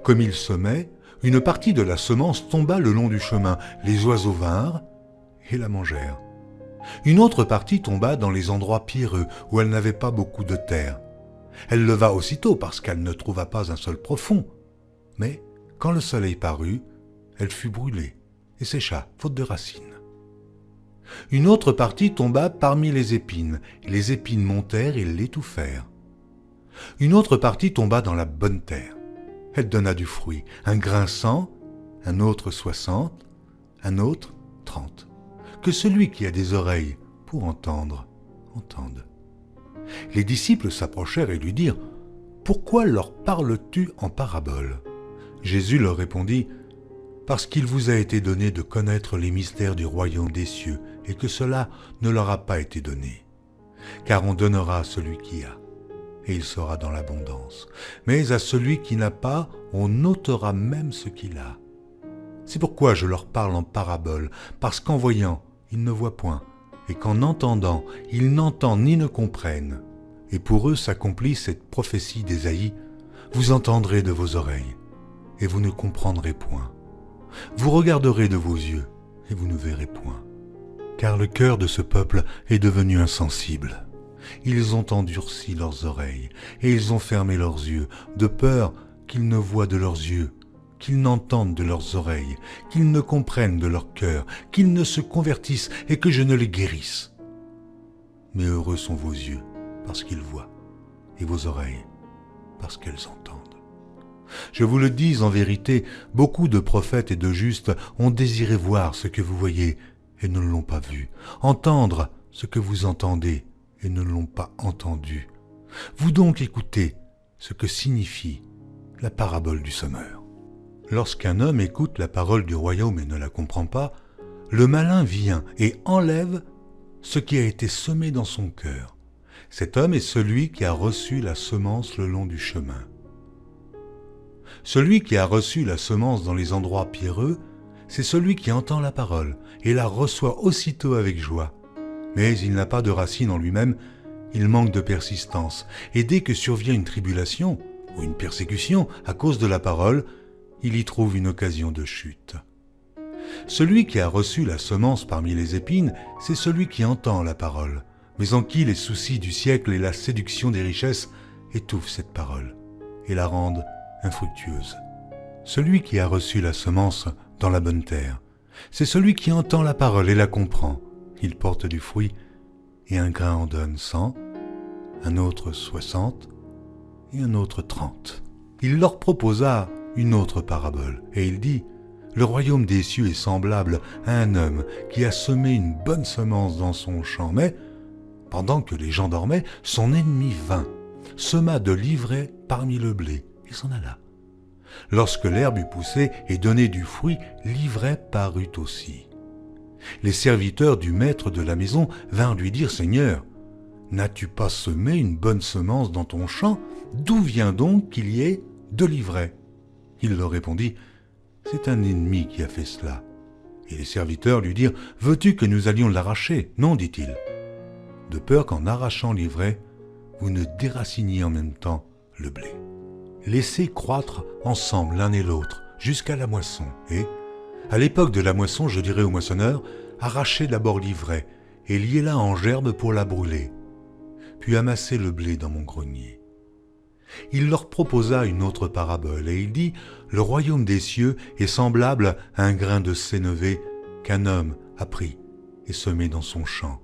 Comme il semait, une partie de la semence tomba le long du chemin. Les oiseaux vinrent et la mangèrent. Une autre partie tomba dans les endroits pierreux où elle n'avait pas beaucoup de terre. Elle leva aussitôt parce qu'elle ne trouva pas un sol profond. Mais quand le soleil parut, elle fut brûlée et sécha, faute de racines. Une autre partie tomba parmi les épines. Les épines montèrent et l'étouffèrent. Une autre partie tomba dans la bonne terre. Elle donna du fruit, un grain 100, un autre 60, un autre 30. Que celui qui a des oreilles pour entendre, entende. Les disciples s'approchèrent et lui dirent, « Pourquoi leur parles-tu en parabole ?» Jésus leur répondit, « Parce qu'il vous a été donné de connaître les mystères du royaume des cieux, et que cela ne leur a pas été donné. Car on donnera à celui qui a, et il sera dans l'abondance. Mais à celui qui n'a pas, on ôtera même ce qu'il a. C'est pourquoi je leur parle en parabole, parce qu'en voyant, ils ne voient point, et qu'en entendant, ils n'entendent ni ne comprennent. Et pour eux s'accomplit cette prophétie d'Ésaïe, vous entendrez de vos oreilles, et vous ne comprendrez point. Vous regarderez de vos yeux, et vous ne verrez point. Car le cœur de ce peuple est devenu insensible. Ils ont endurci leurs oreilles, et ils ont fermé leurs yeux, de peur qu'ils ne voient de leurs yeux, qu'ils n'entendent de leurs oreilles, qu'ils ne comprennent de leur cœur, qu'ils ne se convertissent et que je ne les guérisse. Mais heureux sont vos yeux, parce qu'ils voient, et vos oreilles, parce qu'elles entendent. Je vous le dis en vérité, beaucoup de prophètes et de justes ont désiré voir ce que vous voyez et ne l'ont pas vu, entendre ce que vous entendez et ne l'ont pas entendu. Vous donc écoutez ce que signifie la parabole du semeur. Lorsqu'un homme écoute la parole du royaume et ne la comprend pas, le malin vient et enlève ce qui a été semé dans son cœur. Cet homme est celui qui a reçu la semence le long du chemin. Celui qui a reçu la semence dans les endroits pierreux, c'est celui qui entend la parole et la reçoit aussitôt avec joie. Mais il n'a pas de racine en lui-même, il manque de persistance, et dès que survient une tribulation ou une persécution à cause de la parole, il y trouve une occasion de chute. Celui qui a reçu la semence parmi les épines, c'est celui qui entend la parole, mais en qui les soucis du siècle et la séduction des richesses étouffent cette parole et la rendent infructueuse. Celui qui a reçu la semence dans la bonne terre, c'est celui qui entend la parole et la comprend. Il porte du fruit, et un grain en donne 100, un autre 60, et un autre 30. Il leur proposa une autre parabole, et il dit, « Le royaume des cieux est semblable à un homme qui a semé une bonne semence dans son champ, mais, pendant que les gens dormaient, son ennemi vint, sema de l'ivraie parmi le blé, et s'en alla. Lorsque l'herbe eut poussé et donné du fruit, l'ivraie parut aussi. Les serviteurs du maître de la maison vinrent lui dire, « Seigneur, n'as-tu pas semé une bonne semence dans ton champ? D'où vient donc qu'il y ait de l'ivraie ?» Il leur répondit, « C'est un ennemi qui a fait cela. » Et les serviteurs lui dirent, « Veux-tu que nous allions l'arracher? » « Non, dit-il, de peur qu'en arrachant l'ivraie, vous ne déraciniez en même temps le blé. Laissez croître ensemble l'un et l'autre jusqu'à la moisson. Et, à l'époque de la moisson, je dirai au moissonneur, arrachez d'abord l'ivraie et liez-la en gerbe pour la brûler, puis amassez le blé dans mon grenier. » Il leur proposa une autre parabole, et il dit, « Le royaume des cieux est semblable à un grain de sénévé qu'un homme a pris et semé dans son champ.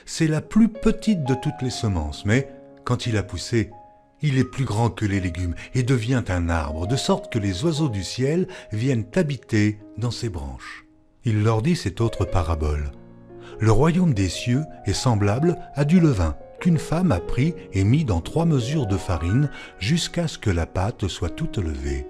C'est la plus petite de toutes les semences, mais quand il a poussé, il est plus grand que les légumes et devient un arbre, de sorte que les oiseaux du ciel viennent habiter dans ses branches. » Il leur dit cette autre parabole. « Le royaume des cieux est semblable à du levain qu'une femme a pris et mis dans 3 mesures de farine jusqu'à ce que la pâte soit toute levée. »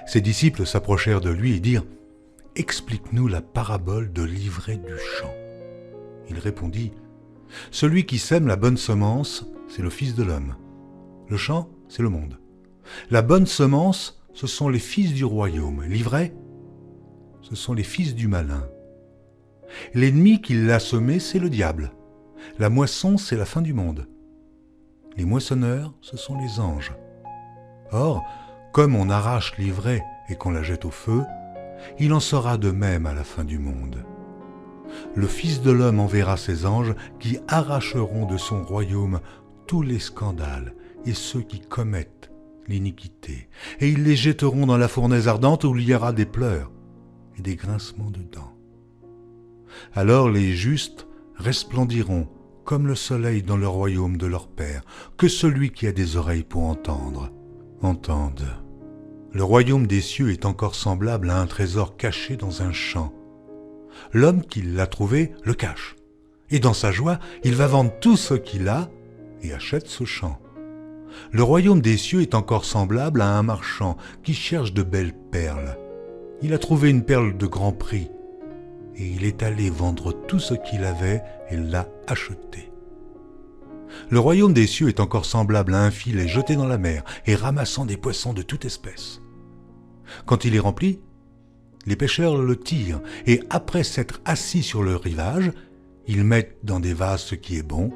Ses disciples s'approchèrent de lui et dirent, « Explique-nous la parabole de l'ivraie du champ. » Il répondit, « Celui qui sème la bonne semence, c'est le Fils de l'homme. Le champ, c'est le monde. La bonne semence, ce sont les fils du royaume. L'ivraie, ce sont les fils du malin. L'ennemi qui l'a semé, c'est le diable. La moisson, c'est la fin du monde. Les moissonneurs, ce sont les anges. Or, comme on arrache l'ivraie et qu'on la jette au feu, il en sera de même à la fin du monde. Le Fils de l'homme enverra ses anges qui arracheront de son royaume tous les scandales et ceux qui commettent l'iniquité, et ils les jetteront dans la fournaise ardente où il y aura des pleurs et des grincements de dents. Alors les justes resplendiront comme le soleil dans le royaume de leur Père. Que celui qui a des oreilles pour entendre, entende. Le royaume des cieux est encore semblable à un trésor caché dans un champ. L'homme qui l'a trouvé le cache, et dans sa joie, il va vendre tout ce qu'il a et achète ce champ. Le royaume des cieux est encore semblable à un marchand qui cherche de belles perles. Il a trouvé une perle de grand prix, et il est allé vendre tout ce qu'il avait et l'a acheté. Le royaume des cieux est encore semblable à un filet jeté dans la mer et ramassant des poissons de toute espèce. Quand il est rempli, les pêcheurs le tirent et après s'être assis sur le rivage, ils mettent dans des vases ce qui est bon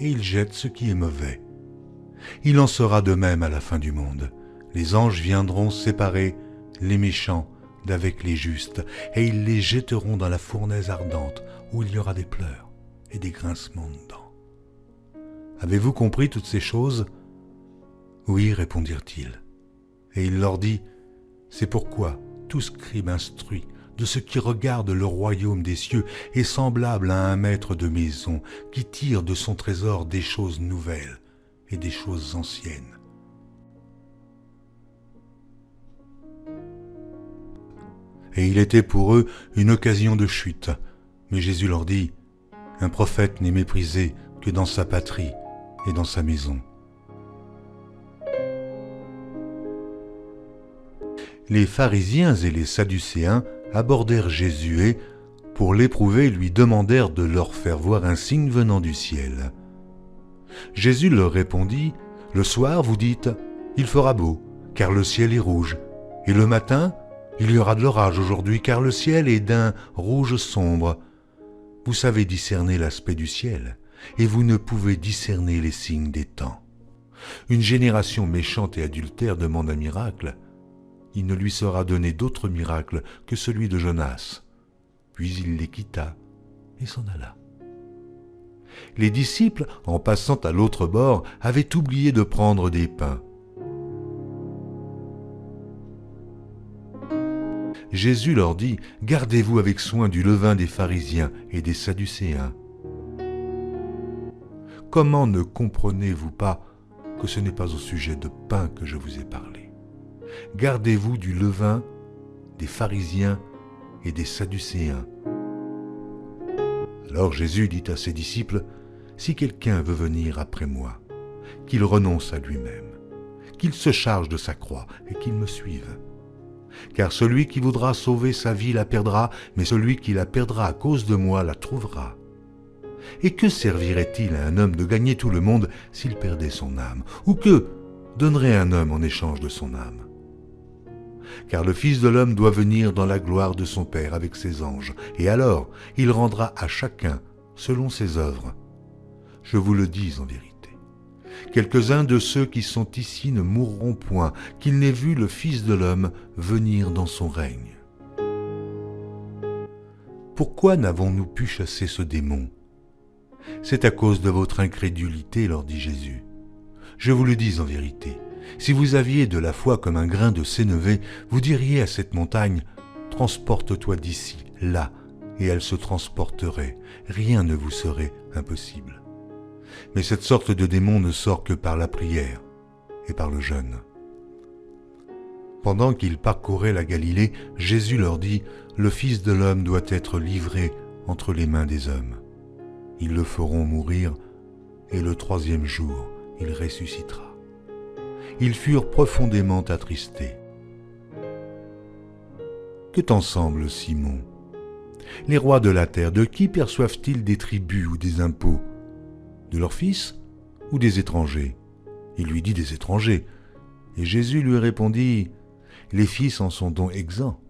et ils jettent ce qui est mauvais. Il en sera de même à la fin du monde. Les anges viendront séparer les méchants d'avec les justes, et ils les jetteront dans la fournaise ardente, où il y aura des pleurs et des grincements de dents. Avez-vous compris toutes ces choses? Oui, répondirent-ils. Et il leur dit, c'est pourquoi tout scribe instruit de ce qui regarde le royaume des cieux est semblable à un maître de maison qui tire de son trésor des choses nouvelles et des choses anciennes. Et il était pour eux une occasion de chute. Mais Jésus leur dit, « Un prophète n'est méprisé que dans sa patrie et dans sa maison. » Les pharisiens et les sadducéens abordèrent Jésus et, pour l'éprouver, lui demandèrent de leur faire voir un signe venant du ciel. Jésus leur répondit, « Le soir, vous dites, il fera beau, car le ciel est rouge, et le matin, il y aura de l'orage aujourd'hui, car le ciel est d'un rouge sombre. Vous savez discerner l'aspect du ciel, et vous ne pouvez discerner les signes des temps. Une génération méchante et adultère demande un miracle. Il ne lui sera donné d'autre miracle que celui de Jonas. » Puis il les quitta et s'en alla. Les disciples, en passant à l'autre bord, avaient oublié de prendre des pains. Jésus leur dit, « Gardez-vous avec soin du levain des pharisiens et des sadducéens. » Comment ne comprenez-vous pas que ce n'est pas au sujet de pain que je vous ai parlé? Gardez-vous du levain des pharisiens et des sadducéens. Alors Jésus dit à ses disciples, « Si quelqu'un veut venir après moi, qu'il renonce à lui-même, qu'il se charge de sa croix et qu'il me suive. Car celui qui voudra sauver sa vie la perdra, mais celui qui la perdra à cause de moi la trouvera. Et que servirait-il à un homme de gagner tout le monde s'il perdait son âme? Ou que donnerait un homme en échange de son âme? Car le Fils de l'homme doit venir dans la gloire de son Père avec ses anges, et alors il rendra à chacun selon ses œuvres. Je vous le dis en vérité. Quelques-uns de ceux qui sont ici ne mourront point, qu'ils n'aient vu le Fils de l'homme venir dans son règne. » Pourquoi n'avons-nous pu chasser ce démon? C'est à cause de votre incrédulité, leur dit Jésus. Je vous le dis en vérité, si vous aviez de la foi comme un grain de sénévé, vous diriez à cette montagne, « Transporte-toi d'ici, là », et elle se transporterait. Rien ne vous serait impossible. Mais cette sorte de démon ne sort que par la prière et par le jeûne. Pendant qu'ils parcouraient la Galilée, Jésus leur dit, « Le Fils de l'homme doit être livré entre les mains des hommes. Ils le feront mourir, et le troisième jour, il ressuscitera. » Ils furent profondément attristés. Que t'en semble, Simon? Les rois de la terre, de qui perçoivent-ils des tributs ou des impôts? De leurs fils ou des étrangers? Il lui dit des étrangers. Et Jésus lui répondit, « Les fils en sont donc exempts.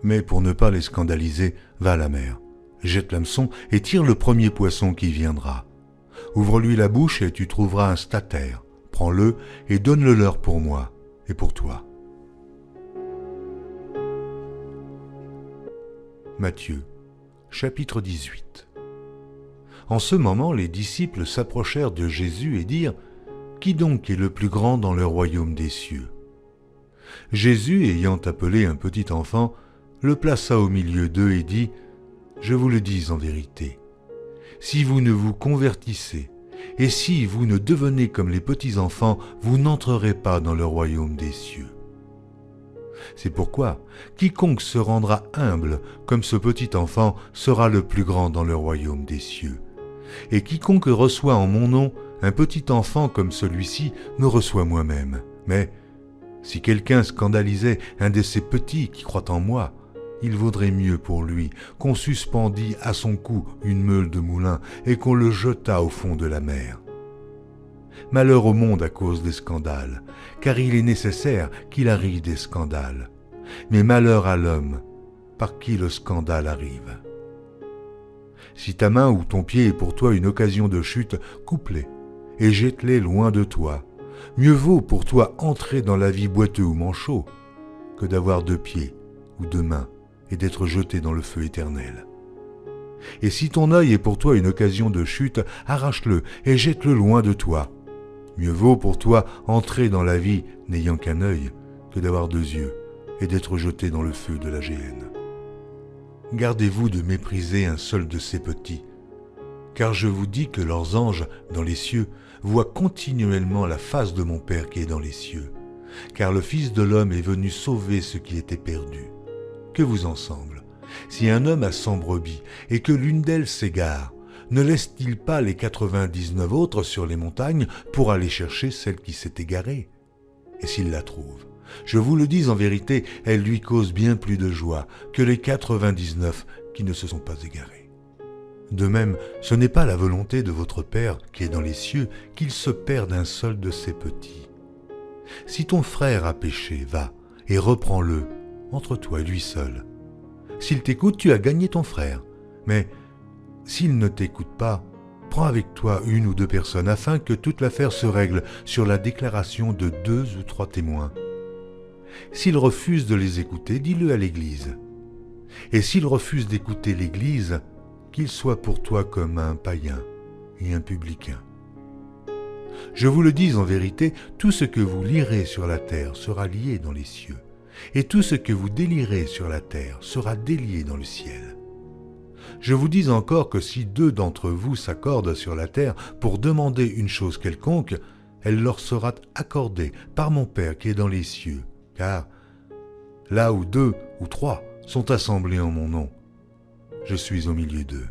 Mais pour ne pas les scandaliser, va à la mer, jette l'hameçon et tire le premier poisson qui viendra. Ouvre-lui la bouche et tu trouveras un statère. Prends-le et donne-le leur pour moi et pour toi. » Matthieu, chapitre 18. En ce moment, les disciples s'approchèrent de Jésus et dirent, « Qui donc est le plus grand dans le royaume des cieux ?» Jésus, ayant appelé un petit enfant, le plaça au milieu d'eux et dit, « Je vous le dis en vérité, si vous ne vous convertissez, et si vous ne devenez comme les petits enfants, vous n'entrerez pas dans le royaume des cieux. C'est pourquoi quiconque se rendra humble comme ce petit enfant sera le plus grand dans le royaume des cieux. Et quiconque reçoit en mon nom un petit enfant comme celui-ci me reçoit moi-même. Mais si quelqu'un scandalisait un de ces petits qui croient en moi, il vaudrait mieux pour lui qu'on suspendît à son cou une meule de moulin et qu'on le jetât au fond de la mer. Malheur au monde à cause des scandales, car il est nécessaire qu'il arrive des scandales. Mais malheur à l'homme par qui le scandale arrive. Si ta main ou ton pied est pour toi une occasion de chute, coupe-les et jette-les loin de toi. Mieux vaut pour toi entrer dans la vie boiteux ou manchot que d'avoir 2 pieds ou 2 mains et d'être jeté dans le feu éternel. Et si ton œil est pour toi une occasion de chute, arrache-le et jette-le loin de toi. Mieux vaut pour toi entrer dans la vie n'ayant qu'un œil que d'avoir 2 yeux et d'être jeté dans le feu de la géhenne. gardez-vous de mépriser un seul de ces petits, car je vous dis que leurs anges dans les cieux voient continuellement la face de mon Père qui est dans les cieux, car le Fils de l'homme est venu sauver ce qui était perdu. Que vous en semble? Si un homme a 100 brebis et que l'une d'elles s'égare, ne laisse-t-il pas les 99 autres sur les montagnes pour aller chercher celle qui s'est égarée? Et s'il la trouve, je vous le dis en vérité, elle lui cause bien plus de joie que les 99 qui ne se sont pas égarés. De même, ce n'est pas la volonté de votre Père qui est dans les cieux qu'il se perde un seul de ses petits. Si ton frère a péché, va et reprends-le entre toi et lui seul. S'il t'écoute, tu as gagné ton frère. Mais s'il ne t'écoute pas, prends avec toi 1 ou 2 personnes afin que toute l'affaire se règle sur la déclaration de 2 ou 3 témoins. S'il refuse de les écouter, dis-le à l'Église. Et s'il refuse d'écouter l'Église, qu'il soit pour toi comme un païen et un publicain. Je vous le dis en vérité, tout ce que vous lirez sur la terre sera lié dans les cieux, et tout ce que vous délierez sur la terre sera délié dans le ciel. Je vous dis encore que si 2 d'entre vous s'accordent sur la terre pour demander une chose quelconque, elle leur sera accordée par mon Père qui est dans les cieux, car là où 2 ou 3 sont assemblés en mon nom, je suis au milieu d'eux.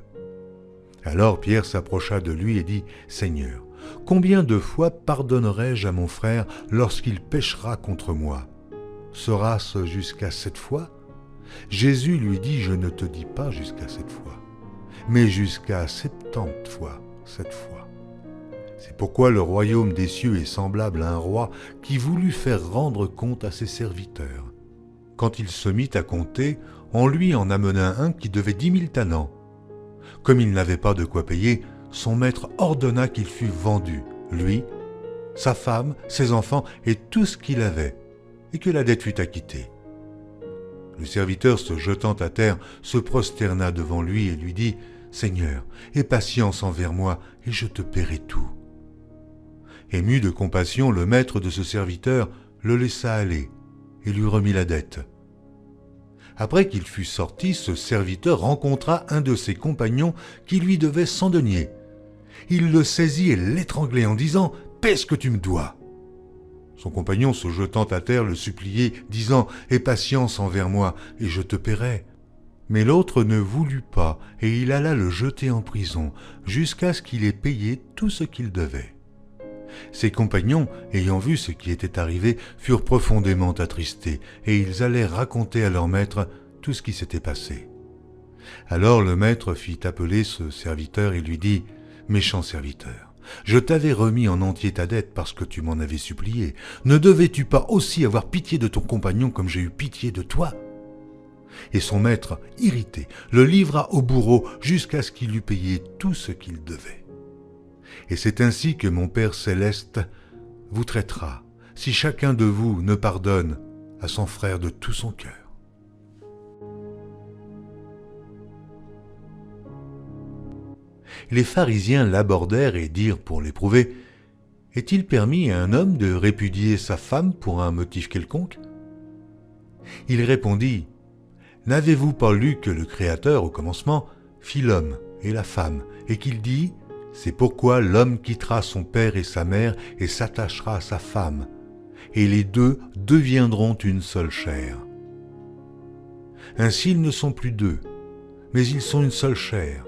Alors Pierre s'approcha de lui et dit, « Seigneur, combien de fois pardonnerai-je à mon frère lorsqu'il péchera contre moi? Sera-ce jusqu'à 7 fois ?» Jésus lui dit, « Je ne te dis pas jusqu'à 7 fois, mais jusqu'à 70 fois 7 fois. » C'est pourquoi le royaume des cieux est semblable à un roi qui voulut faire rendre compte à ses serviteurs. Quand il se mit à compter, on lui en amena un qui devait 10 000 talents. Comme il n'avait pas de quoi payer, son maître ordonna qu'il fût vendu, lui, sa femme, ses enfants et tout ce qu'il avait, et que la dette fût acquittée. Le serviteur, se jetant à terre, se prosterna devant lui et lui dit, « Seigneur, aie patience envers moi, et je te paierai tout. » Ému de compassion, le maître de ce serviteur le laissa aller et lui remit la dette. Après qu'il fut sorti, ce serviteur rencontra un de ses compagnons qui lui devait 100 deniers. Il le saisit et l'étranglait en disant « Paie ce que tu me dois !» Son compagnon, se jetant à terre, le suppliait, disant « Aie patience envers moi, et je te paierai. » Mais l'autre ne voulut pas, et il alla le jeter en prison, jusqu'à ce qu'il ait payé tout ce qu'il devait. Ses compagnons, ayant vu ce qui était arrivé, furent profondément attristés, et ils allèrent raconter à leur maître tout ce qui s'était passé. Alors le maître fit appeler ce serviteur et lui dit « Méchant serviteur, je t'avais remis en entier ta dette parce que tu m'en avais supplié. Ne devais-tu pas aussi avoir pitié de ton compagnon comme j'ai eu pitié de toi ?» Et son maître, irrité, le livra au bourreau jusqu'à ce qu'il eût payé tout ce qu'il devait. Et c'est ainsi que mon Père céleste vous traitera, si chacun de vous ne pardonne à son frère de tout son cœur. Les pharisiens l'abordèrent et dirent pour l'éprouver, « Est-il permis à un homme de répudier sa femme pour un motif quelconque ?» Il répondit, « N'avez-vous pas lu que le Créateur, au commencement, fit l'homme et la femme, et qu'il dit, « C'est pourquoi l'homme quittera son père et sa mère et s'attachera à sa femme, et les 2 deviendront une seule chair. Ainsi ils ne sont plus 2, mais ils sont une seule chair.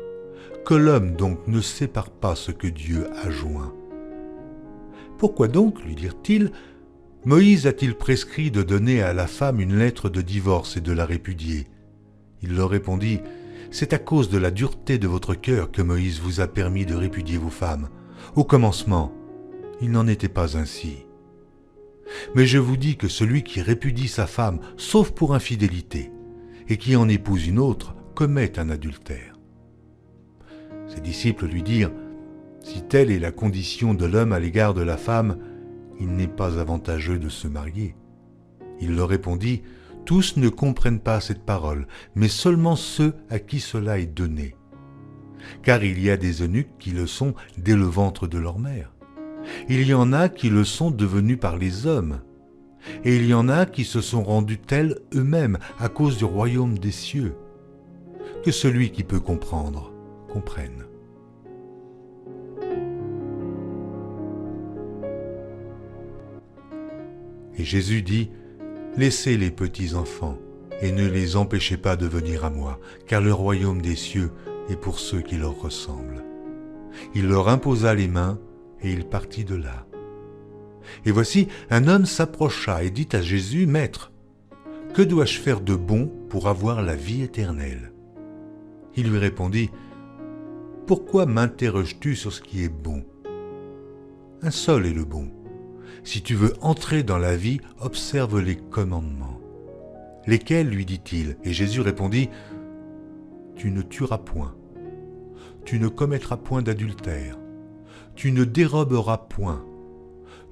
Que l'homme donc ne sépare pas ce que Dieu a joint. Pourquoi donc, lui dirent-ils, Moïse a-t-il prescrit de donner à la femme une lettre de divorce et de la répudier? Il leur répondit, c'est à cause de la dureté de votre cœur que Moïse vous a permis de répudier vos femmes. Au commencement, il n'en était pas ainsi. Mais je vous dis que celui qui répudie sa femme, sauf pour infidélité, et qui en épouse une autre, commet un adultère. Ses disciples lui dirent, si telle est la condition de l'homme à l'égard de la femme, il n'est pas avantageux de se marier. Il leur répondit, tous ne comprennent pas cette parole, mais seulement ceux à qui cela est donné. Car il y a des eunuques qui le sont dès le ventre de leur mère. Il y en a qui le sont devenus par les hommes. Et il y en a qui se sont rendus tels eux-mêmes à cause du royaume des cieux. que celui qui peut comprendre comprenne. Et Jésus dit, « Laissez les petits enfants, et ne les empêchez pas de venir à moi, car le royaume des cieux est pour ceux qui leur ressemblent. » Il leur imposa les mains, et il partit de là. Et voici, un homme s'approcha et dit à Jésus, « Maître, que dois-je faire de bon pour avoir la vie éternelle ?» Il lui répondit, « Pourquoi m'interroges-tu sur ce qui est bon ? Un seul est le bon. Si tu veux entrer dans la vie, observe les commandements. » Lesquels, lui dit-il, et Jésus répondit, « Tu ne tueras point, tu ne commettras point d'adultère, tu ne déroberas point,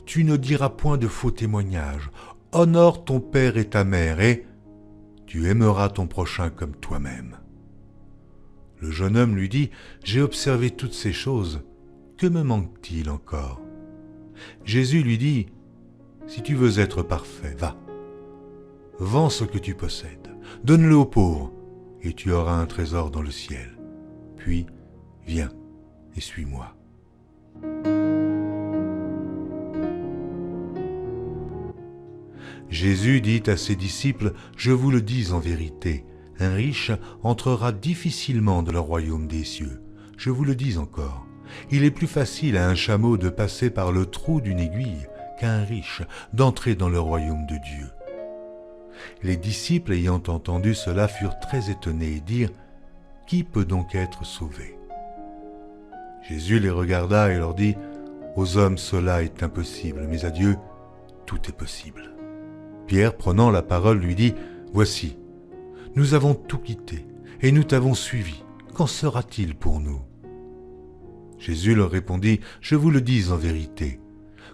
tu ne diras point de faux témoignages, honore ton père et ta mère, et tu aimeras ton prochain comme toi-même. » Le jeune homme lui dit, « J'ai observé toutes ces choses, que me manque-t-il encore ?» Jésus lui dit, « Si tu veux être parfait, va. Vends ce que tu possèdes, donne-le aux pauvres, et tu auras un trésor dans le ciel. Puis, viens et suis-moi. » Jésus dit à ses disciples, « Je vous le dis en vérité, un riche entrera difficilement dans le royaume des cieux. Je vous le dis encore, il est plus facile à un chameau de passer par le trou d'une aiguille qu'à un riche d'entrer dans le royaume de Dieu. » Les disciples ayant entendu cela furent très étonnés et dirent, « Qui peut donc être sauvé ?» Jésus les regarda et leur dit, « Aux hommes cela est impossible, mais à Dieu tout est possible. » Pierre, prenant la parole, lui dit, « Voici, nous avons tout quitté et nous t'avons suivi. Qu'en sera-t-il pour nous ?» Jésus leur répondit, « Je vous le dis en vérité,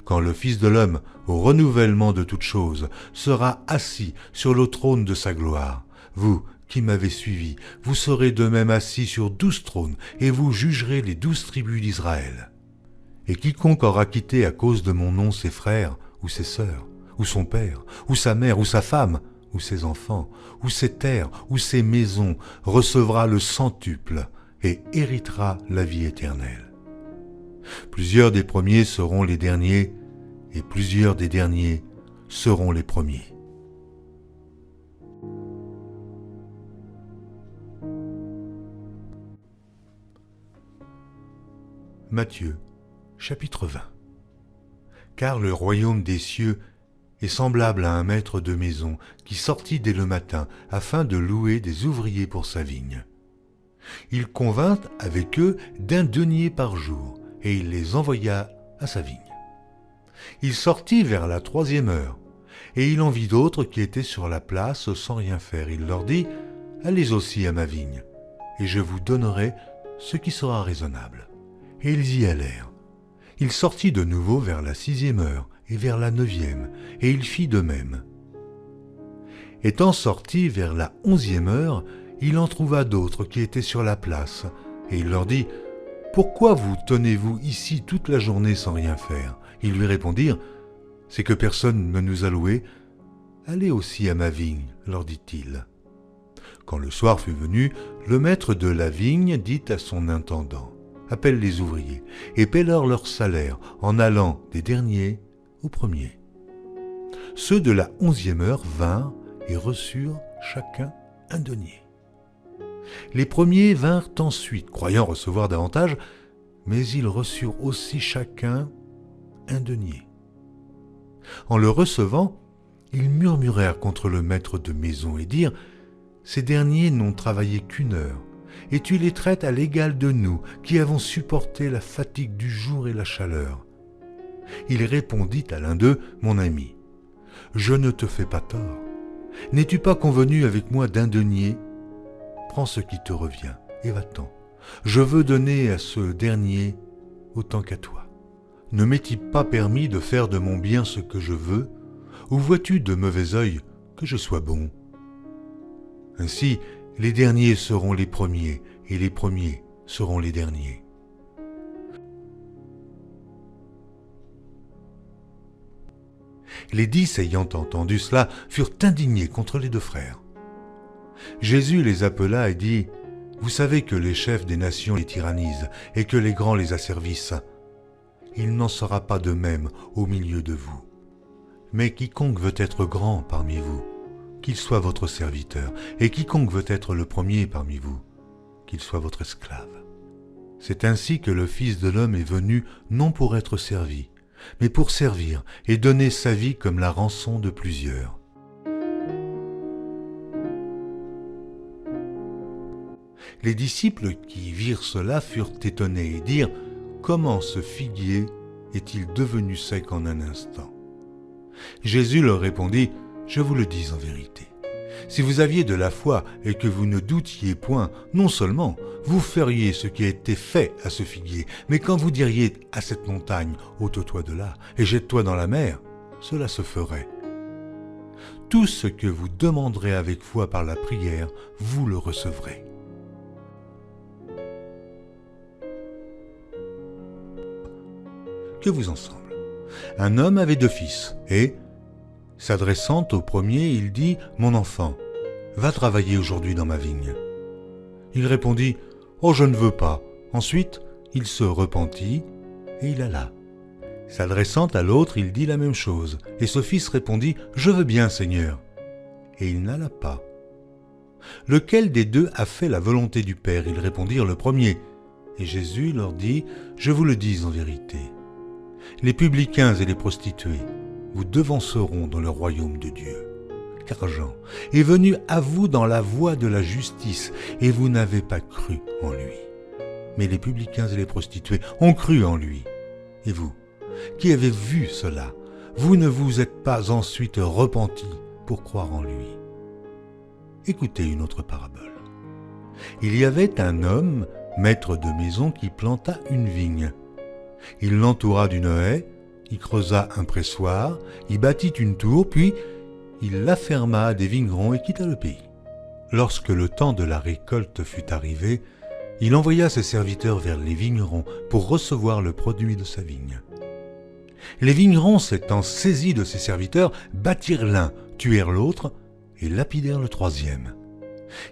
quand le Fils de l'homme, au renouvellement de toutes choses, sera assis sur le trône de sa gloire, vous qui m'avez suivi, vous serez de même assis sur 12 trônes, et vous jugerez les 12 tribus d'Israël. Et quiconque aura quitté à cause de mon nom ses frères ou ses sœurs, ou son père, ou sa mère, ou sa femme, ou ses enfants, ou ses terres, ou ses maisons, recevra le centuple et héritera la vie éternelle. Plusieurs des premiers seront les derniers, et plusieurs des derniers seront les premiers. » Matthieu, chapitre 20. Car le royaume des cieux est semblable à un maître de maison qui sortit dès le matin afin de louer des ouvriers pour sa vigne. Il convint avec eux d'1 denier par jour, et il les envoya à sa vigne. Il sortit vers la 3e heure, et il en vit d'autres qui étaient sur la place sans rien faire. Il leur dit, « Allez aussi à ma vigne, et je vous donnerai ce qui sera raisonnable. » Et ils y allèrent. Il sortit de nouveau vers la 6e heure, et vers la 9e, et il fit de même. Étant sorti vers la 11e heure, il en trouva d'autres qui étaient sur la place, et il leur dit, « Pourquoi vous tenez-vous ici toute la journée sans rien faire ?» Ils lui répondirent, « C'est que personne ne nous a loués. Allez aussi à ma vigne, leur dit-il. » Quand le soir fut venu, le maître de la vigne dit à son intendant, « Appelle les ouvriers, et paie-leur leur salaire, en allant des derniers aux premiers. » Ceux de la 11e heure vinrent et reçurent chacun 1 denier. Les premiers vinrent ensuite, croyant recevoir davantage, mais ils reçurent aussi chacun 1 denier. En le recevant, ils murmurèrent contre le maître de maison et dirent, « Ces derniers n'ont travaillé qu'1 heure, et tu les traites à l'égal de nous, qui avons supporté la fatigue du jour et la chaleur. » Il répondit à l'un d'eux, « Mon ami, je ne te fais pas tort. N'es-tu pas convenu avec moi d'1 denier ? Prends ce qui te revient, et va-t'en. Je veux donner à ce dernier autant qu'à toi. Ne m'est-il pas permis de faire de mon bien ce que je veux, ou vois-tu de mauvais œil que je sois bon ? Ainsi, les derniers seront les premiers, et les premiers seront les derniers. » Les 10 ayant entendu cela furent indignés contre les 2 frères. Jésus les appela et dit, « Vous savez que les chefs des nations les tyrannisent et que les grands les asservissent. Il n'en sera pas de même au milieu de vous. Mais quiconque veut être grand parmi vous, qu'il soit votre serviteur, et quiconque veut être le premier parmi vous, qu'il soit votre esclave. C'est ainsi que le Fils de l'homme est venu non pour être servi, mais pour servir et donner sa vie comme la rançon de plusieurs. Les disciples qui virent cela furent étonnés et dirent « Comment ce figuier est-il devenu sec en un instant ?» Jésus leur répondit « Je vous le dis en vérité. Si vous aviez de la foi et que vous ne doutiez point, non seulement vous feriez ce qui a été fait à ce figuier, mais quand vous diriez à cette montagne « ôte-toi de là et jette-toi dans la mer », cela se ferait. Tout ce que vous demanderez avec foi par la prière, vous le recevrez. Que vous en semble? Un homme avait 2 fils, et, s'adressant au premier, il dit « Mon enfant, va travailler aujourd'hui dans ma vigne. » Il répondit « Oh, je ne veux pas. » Ensuite, il se repentit, et il alla. S'adressant à l'autre, il dit la même chose, et ce fils répondit « Je veux bien, Seigneur. » Et il n'alla pas. Lequel des 2 a fait la volonté du Père? Ils répondirent le premier. Et Jésus leur dit « Je vous le dis en vérité. Les publicains et les prostituées vous devanceront dans le royaume de Dieu. Car Jean est venu à vous dans la voie de la justice, et vous n'avez pas cru en lui. Mais les publicains et les prostituées ont cru en lui. Et vous, qui avez vu cela, vous ne vous êtes pas ensuite repentis pour croire en lui. » Écoutez une autre parabole. Il y avait un homme, maître de maison, qui planta une vigne. Il l'entoura d'une haie, y creusa un pressoir, y bâtit une tour, puis il la ferma à des vignerons et quitta le pays. Lorsque le temps de la récolte fut arrivé, il envoya ses serviteurs vers les vignerons pour recevoir le produit de sa vigne. Les vignerons, s'étant saisis de ses serviteurs, battirent l'un, tuèrent l'autre et lapidèrent le troisième.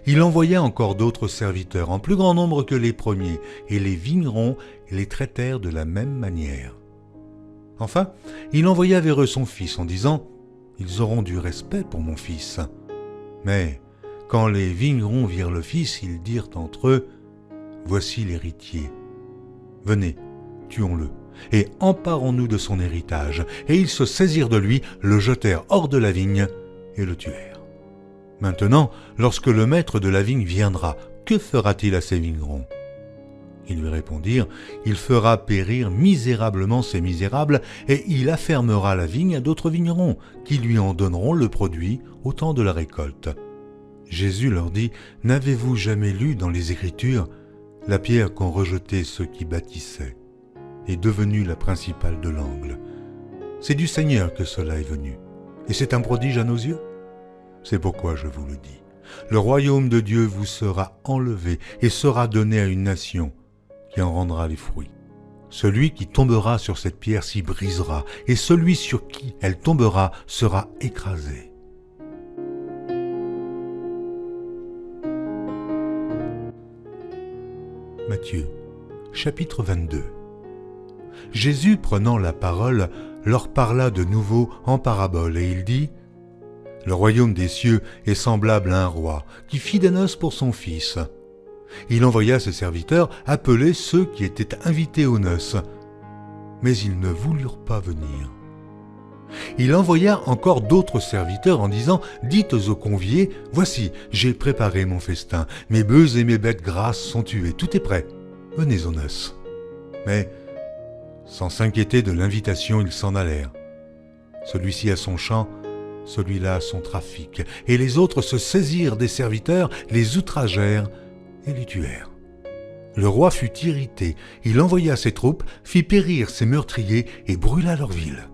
Il envoya encore d'autres serviteurs, en plus grand nombre que les premiers, et les vignerons les traitèrent de la même manière. Enfin, il envoya vers eux son fils en disant « Ils auront du respect pour mon fils. » Mais quand les vignerons virent le fils, ils dirent entre eux « Voici l'héritier. Venez, tuons-le, et emparons-nous de son héritage. » Et ils se saisirent de lui, le jetèrent hors de la vigne et le tuèrent. Maintenant, lorsque le maître de la vigne viendra, que fera-t-il à ces vignerons? Ils lui répondirent, il fera périr misérablement ces misérables, et il affermera la vigne à d'autres vignerons, qui lui en donneront le produit au temps de la récolte. Jésus leur dit, n'avez-vous jamais lu dans les Écritures, la pierre qu'ont rejetée ceux qui bâtissaient est devenue la principale de l'angle. C'est du Seigneur que cela est venu, et c'est un prodige à nos yeux. C'est pourquoi je vous le dis. Le royaume de Dieu vous sera enlevé et sera donné à une nation qui en rendra les fruits. Celui qui tombera sur cette pierre s'y brisera, et celui sur qui elle tombera sera écrasé. Matthieu, chapitre 22. Jésus, prenant la parole, leur parla de nouveau en parabole, et il dit « Le royaume des cieux est semblable à un roi qui fit des noces pour son fils. Il envoya ses serviteurs appeler ceux qui étaient invités aux noces, mais ils ne voulurent pas venir. Il envoya encore d'autres serviteurs en disant « Dites aux conviés, voici, j'ai préparé mon festin, mes bœufs et mes bêtes grasses sont tués, tout est prêt, venez aux noces. » Mais, sans s'inquiéter de l'invitation, ils s'en allèrent. Celui-ci à son champ, celui-là à son trafic, et les autres se saisirent des serviteurs, les outragèrent et les tuèrent. Le roi fut irrité, il envoya ses troupes, fit périr ses meurtriers et brûla leur ville.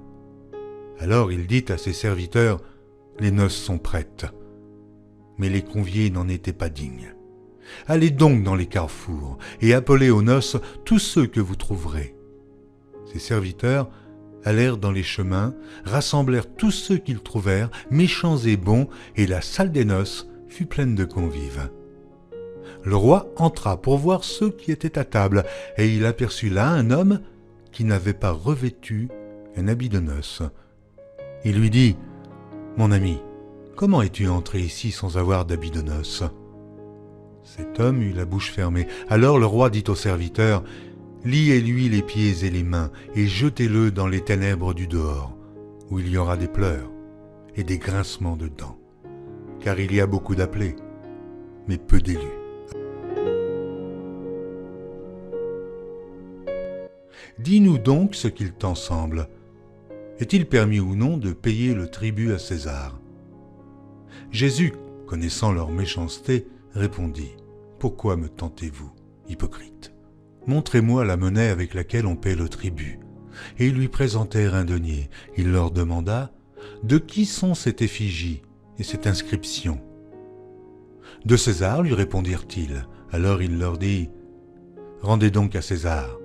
Alors il dit à ses serviteurs, « Les noces sont prêtes. » Mais les conviés n'en étaient pas dignes. « Allez donc dans les carrefours et appelez aux noces tous ceux que vous trouverez. » Ses serviteurs allèrent dans les chemins, rassemblèrent tous ceux qu'ils trouvèrent, méchants et bons, et la salle des noces fut pleine de convives. Le roi entra pour voir ceux qui étaient à table, et il aperçut là un homme qui n'avait pas revêtu un habit de noces. Il lui dit, « Mon ami, comment es-tu entré ici sans avoir d'habit de noces ?» Cet homme eut la bouche fermée. Alors le roi dit au serviteur, « Liez-lui les pieds et les mains, et jetez-le dans les ténèbres du dehors, où il y aura des pleurs et des grincements de dents, car il y a beaucoup d'appelés, mais peu d'élus. » Dis-nous donc ce qu'il t'en semble. Est-il permis ou non de payer le tribut à César ? Jésus, connaissant leur méchanceté, répondit, « Pourquoi me tentez-vous, hypocrite ? Montrez-moi la monnaie avec laquelle on paie le tribut. » Et ils lui présentèrent un denier. Il leur demanda, « De qui sont cette effigie et cette inscription ?» « De César, lui répondirent-ils. Alors il leur dit, « Rendez donc à César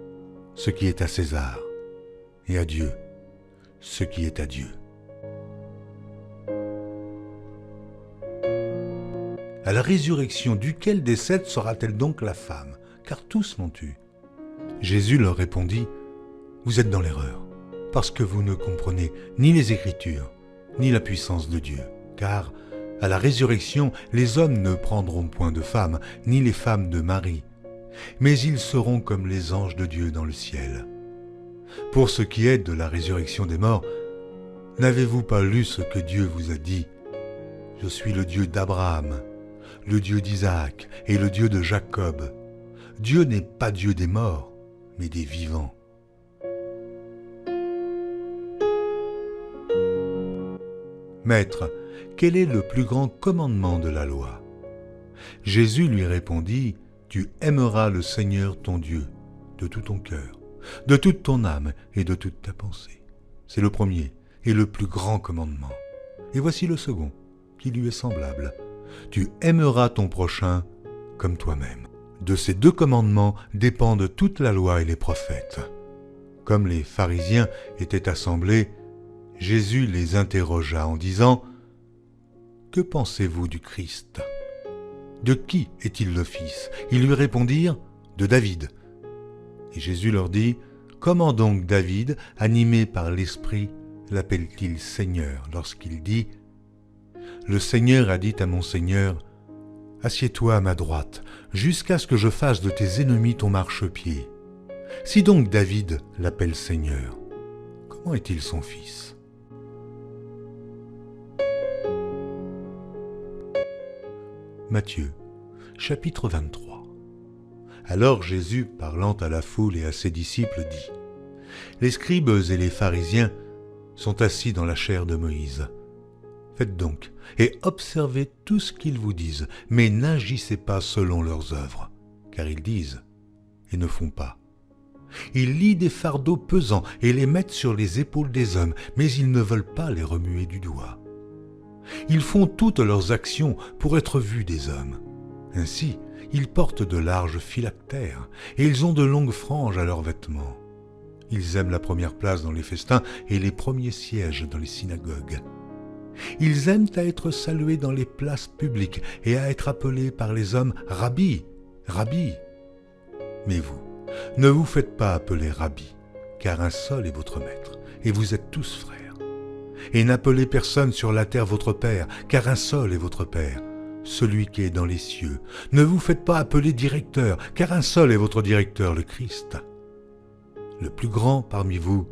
ce qui est à César, et à Dieu ce qui est à Dieu. » À la résurrection, duquel des sept sera-t-elle donc la femme? Car tous l'ont eue. Jésus leur répondit, « Vous êtes dans l'erreur, parce que vous ne comprenez ni les Écritures, ni la puissance de Dieu. Car, à la résurrection, les hommes ne prendront point de femme, ni les femmes de mari, mais ils seront comme les anges de Dieu dans le ciel. Pour ce qui est de la résurrection des morts, n'avez-vous pas lu ce que Dieu vous a dit? Je suis le Dieu d'Abraham, le Dieu d'Isaac et le Dieu de Jacob. Dieu n'est pas Dieu des morts, mais des vivants. » Maître, quel est le plus grand commandement de la loi? Jésus lui répondit, « Tu aimeras le Seigneur ton Dieu de tout ton cœur, de toute ton âme et de toute ta pensée. » C'est le premier et le plus grand commandement. Et voici le second, qui lui est semblable. « Tu aimeras ton prochain comme toi-même. » De ces deux commandements dépendent toute la loi et les prophètes. Comme les pharisiens étaient assemblés, Jésus les interrogea en disant, « Que pensez-vous du Christ ? De qui est-il le fils ?» Ils lui répondirent, « De David. » Et Jésus leur dit, « Comment donc David, animé par l'Esprit, l'appelle-t-il Seigneur lorsqu'il dit, « Le Seigneur a dit à mon Seigneur, assieds-toi à ma droite, jusqu'à ce que je fasse de tes ennemis ton marchepied. » Si donc David l'appelle Seigneur, comment est-il son fils ? Matthieu, chapitre 23. Alors Jésus, parlant à la foule et à ses disciples, dit, « Les scribes et les pharisiens sont assis dans la chaire de Moïse. Faites donc et observez tout ce qu'ils vous disent, mais n'agissez pas selon leurs œuvres, car ils disent et ne font pas. Ils lient des fardeaux pesants et les mettent sur les épaules des hommes, mais ils ne veulent pas les remuer du doigt. Ils font toutes leurs actions pour être vus des hommes. Ainsi, ils portent de larges phylactères et ils ont de longues franges à leurs vêtements. Ils aiment la première place dans les festins et les premiers sièges dans les synagogues. Ils aiment à être salués dans les places publiques et à être appelés par les hommes « Rabbi, Rabbi ». Mais vous, ne vous faites pas appeler Rabbi, car un seul est votre maître, et vous êtes tous frères. Et n'appelez personne sur la terre votre Père, car un seul est votre Père, celui qui est dans les cieux. Ne vous faites pas appeler directeur, car un seul est votre directeur, le Christ. Le plus grand parmi vous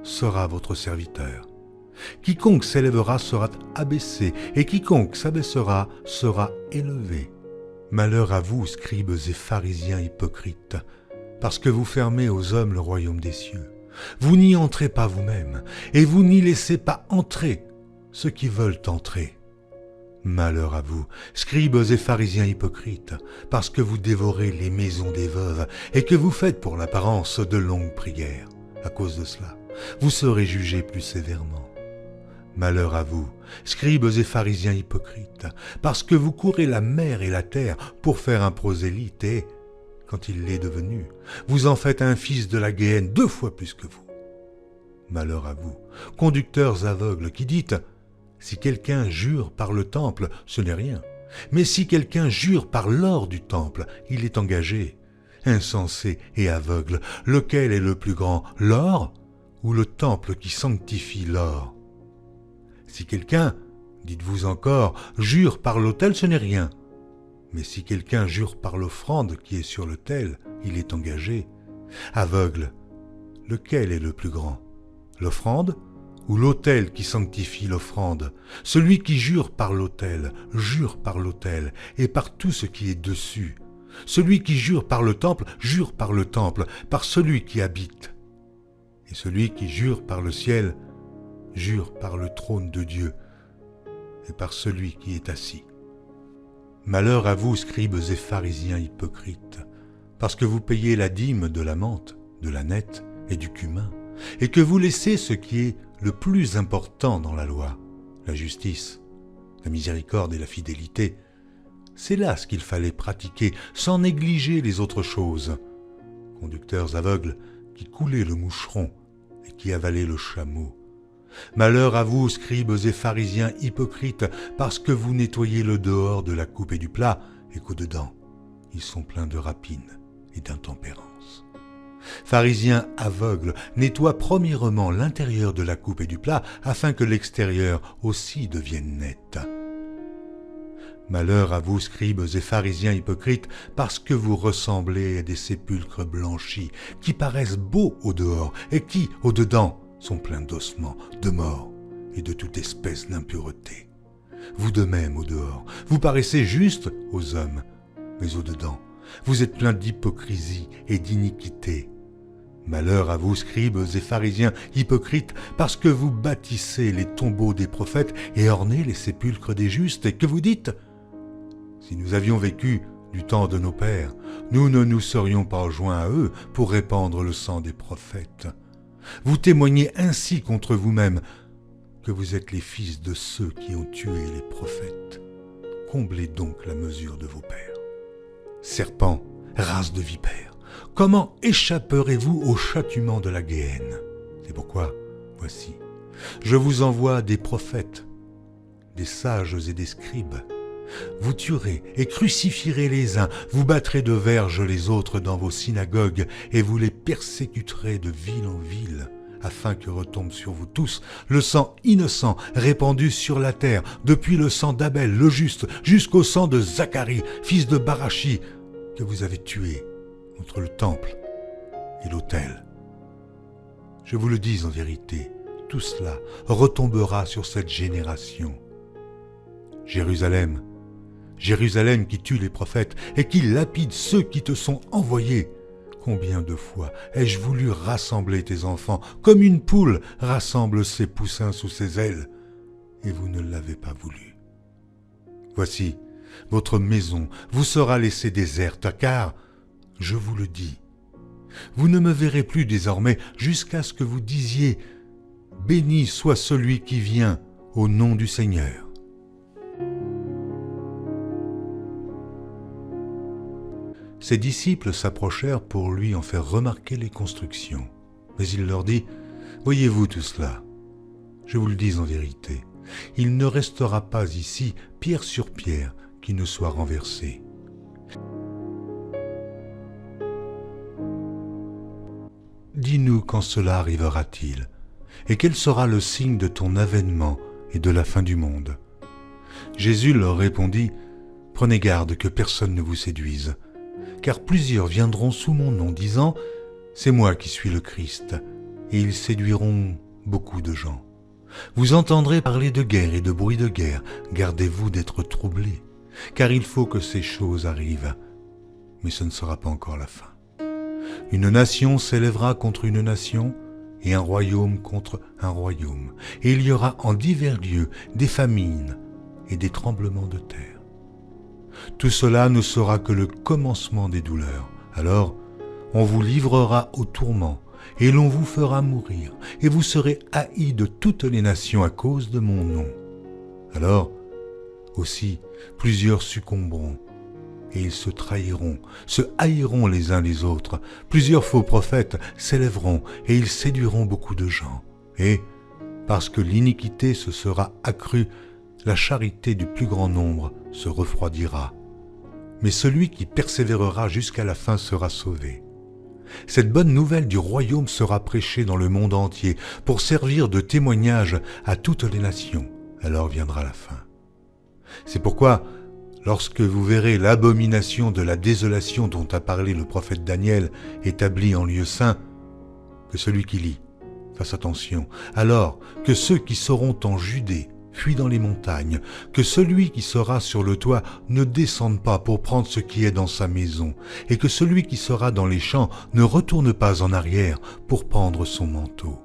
sera votre serviteur. Quiconque s'élèvera sera abaissé, et quiconque s'abaissera sera élevé. Malheur à vous, scribes et pharisiens hypocrites, parce que vous fermez aux hommes le royaume des cieux. Vous n'y entrez pas vous-même, et vous n'y laissez pas entrer ceux qui veulent entrer. Malheur à vous, scribes et pharisiens hypocrites, parce que vous dévorez les maisons des veuves, et que vous faites pour l'apparence de longues prières. À cause de cela, vous serez jugés plus sévèrement. Malheur à vous, scribes et pharisiens hypocrites, parce que vous courez la mer et la terre pour faire un prosélyte et, quand il l'est devenu, vous en faites un fils de la Géhenne 2 fois plus que vous. Malheur à vous, conducteurs aveugles qui dites « Si quelqu'un jure par le temple, ce n'est rien, Mais si quelqu'un jure par l'or du temple, il est engagé. Insensé et aveugle, lequel est le plus grand, l'or ou le temple qui sanctifie l'or? Si quelqu'un, dites-vous encore, jure par l'autel, ce n'est rien. Mais si quelqu'un jure par l'offrande qui est sur l'autel, il est engagé. Aveugle, lequel est le plus grand, l'offrande ou l'autel qui sanctifie l'offrande? Celui qui jure par l'autel et par tout ce qui est dessus. Celui qui jure par le temple, par celui qui habite. Et celui qui jure par le ciel, jure par le trône de Dieu et par celui qui est assis. Malheur à vous, scribes et pharisiens hypocrites, parce que vous payez la dîme de la menthe, de la nette et du cumin, et que vous laissez ce qui est le plus important dans la loi, la justice, la miséricorde et la fidélité. C'est là ce qu'il fallait pratiquer, sans négliger les autres choses. Conducteurs aveugles qui coulaient le moucheron et qui avalaient le chameau. Malheur à vous, scribes et pharisiens hypocrites, parce que vous nettoyez le dehors de la coupe et du plat, et qu'au-dedans, ils sont pleins de rapine et d'intempérance. Pharisiens aveugles, nettoie premièrement l'intérieur de la coupe et du plat, afin que l'extérieur aussi devienne net. Malheur à vous, scribes et pharisiens hypocrites, parce que vous ressemblez à des sépulcres blanchis, qui paraissent beaux au dehors, et qui, au dedans, sont pleins d'ossements, de morts et de toute espèce d'impureté. Vous de même, au dehors, vous paraissez justes aux hommes, mais au dedans, vous êtes pleins d'hypocrisie et d'iniquité. Malheur à vous, scribes et pharisiens hypocrites, parce que vous bâtissez les tombeaux des prophètes et ornez les sépulcres des justes, et que vous dites « Si nous avions vécu du temps de nos pères, nous ne nous serions pas joints à eux pour répandre le sang des prophètes. » Vous témoignez ainsi contre vous-même que vous êtes les fils de ceux qui ont tué les prophètes. Comblez donc la mesure de vos pères. Serpents, race de vipères, comment échapperez-vous au châtiment de la géhenne? C'est pourquoi, voici, je vous envoie des prophètes, des sages et des scribes. Vous tuerez et crucifierez les uns, vous battrez de verges les autres dans vos synagogues, et vous les persécuterez de ville en ville, afin que retombe sur vous tous le sang innocent répandu sur la terre, depuis le sang d'Abel le juste, jusqu'au sang de Zacharie, fils de Barachi, que vous avez tué entre le temple et l'autel. Je vous le dis en vérité, tout cela retombera sur cette génération. Jérusalem, Jérusalem qui tue les prophètes et qui lapide ceux qui te sont envoyés. Combien de fois ai-je voulu rassembler tes enfants, comme une poule rassemble ses poussins sous ses ailes, et vous ne l'avez pas voulu. Voici, votre maison vous sera laissée déserte, car, je vous le dis, vous ne me verrez plus désormais jusqu'à ce que vous disiez « Béni soit celui qui vient au nom du Seigneur ». Ses disciples s'approchèrent pour lui en faire remarquer les constructions. Mais il leur dit, « Voyez-vous tout cela? Je vous le dis en vérité, il ne restera pas ici pierre sur pierre qui ne soit renversée. » Dis-nous quand cela arrivera-t-il, et quel sera le signe de ton avènement et de la fin du monde? Jésus leur répondit, « Prenez garde que personne ne vous séduise. Car plusieurs viendront sous mon nom, disant « C'est moi qui suis le Christ », et ils séduiront beaucoup de gens. Vous entendrez parler de guerre et de bruit de guerre, gardez-vous d'être troublés, car il faut que ces choses arrivent, mais ce ne sera pas encore la fin. Une nation s'élèvera contre une nation, et un royaume contre un royaume, et il y aura en divers lieux des famines et des tremblements de terre. Tout cela ne sera que le commencement des douleurs. Alors, on vous livrera au tourment, et l'on vous fera mourir, et vous serez haïs de toutes les nations à cause de mon nom. Alors, aussi, plusieurs succomberont, et ils se trahiront, se haïront les uns les autres. Plusieurs faux prophètes s'élèveront, et ils séduiront beaucoup de gens. Et, parce que l'iniquité se sera accrue, la charité du plus grand nombre se refroidira. Mais celui qui persévérera jusqu'à la fin sera sauvé. Cette bonne nouvelle du royaume sera prêchée dans le monde entier pour servir de témoignage à toutes les nations. Alors viendra la fin. C'est pourquoi, lorsque vous verrez l'abomination de la désolation dont a parlé le prophète Daniel établie en lieu saint, que celui qui lit fasse attention. Alors que ceux qui seront en Judée fuient dans les montagnes, que celui qui sera sur le toit ne descende pas pour prendre ce qui est dans sa maison, et que celui qui sera dans les champs ne retourne pas en arrière pour prendre son manteau.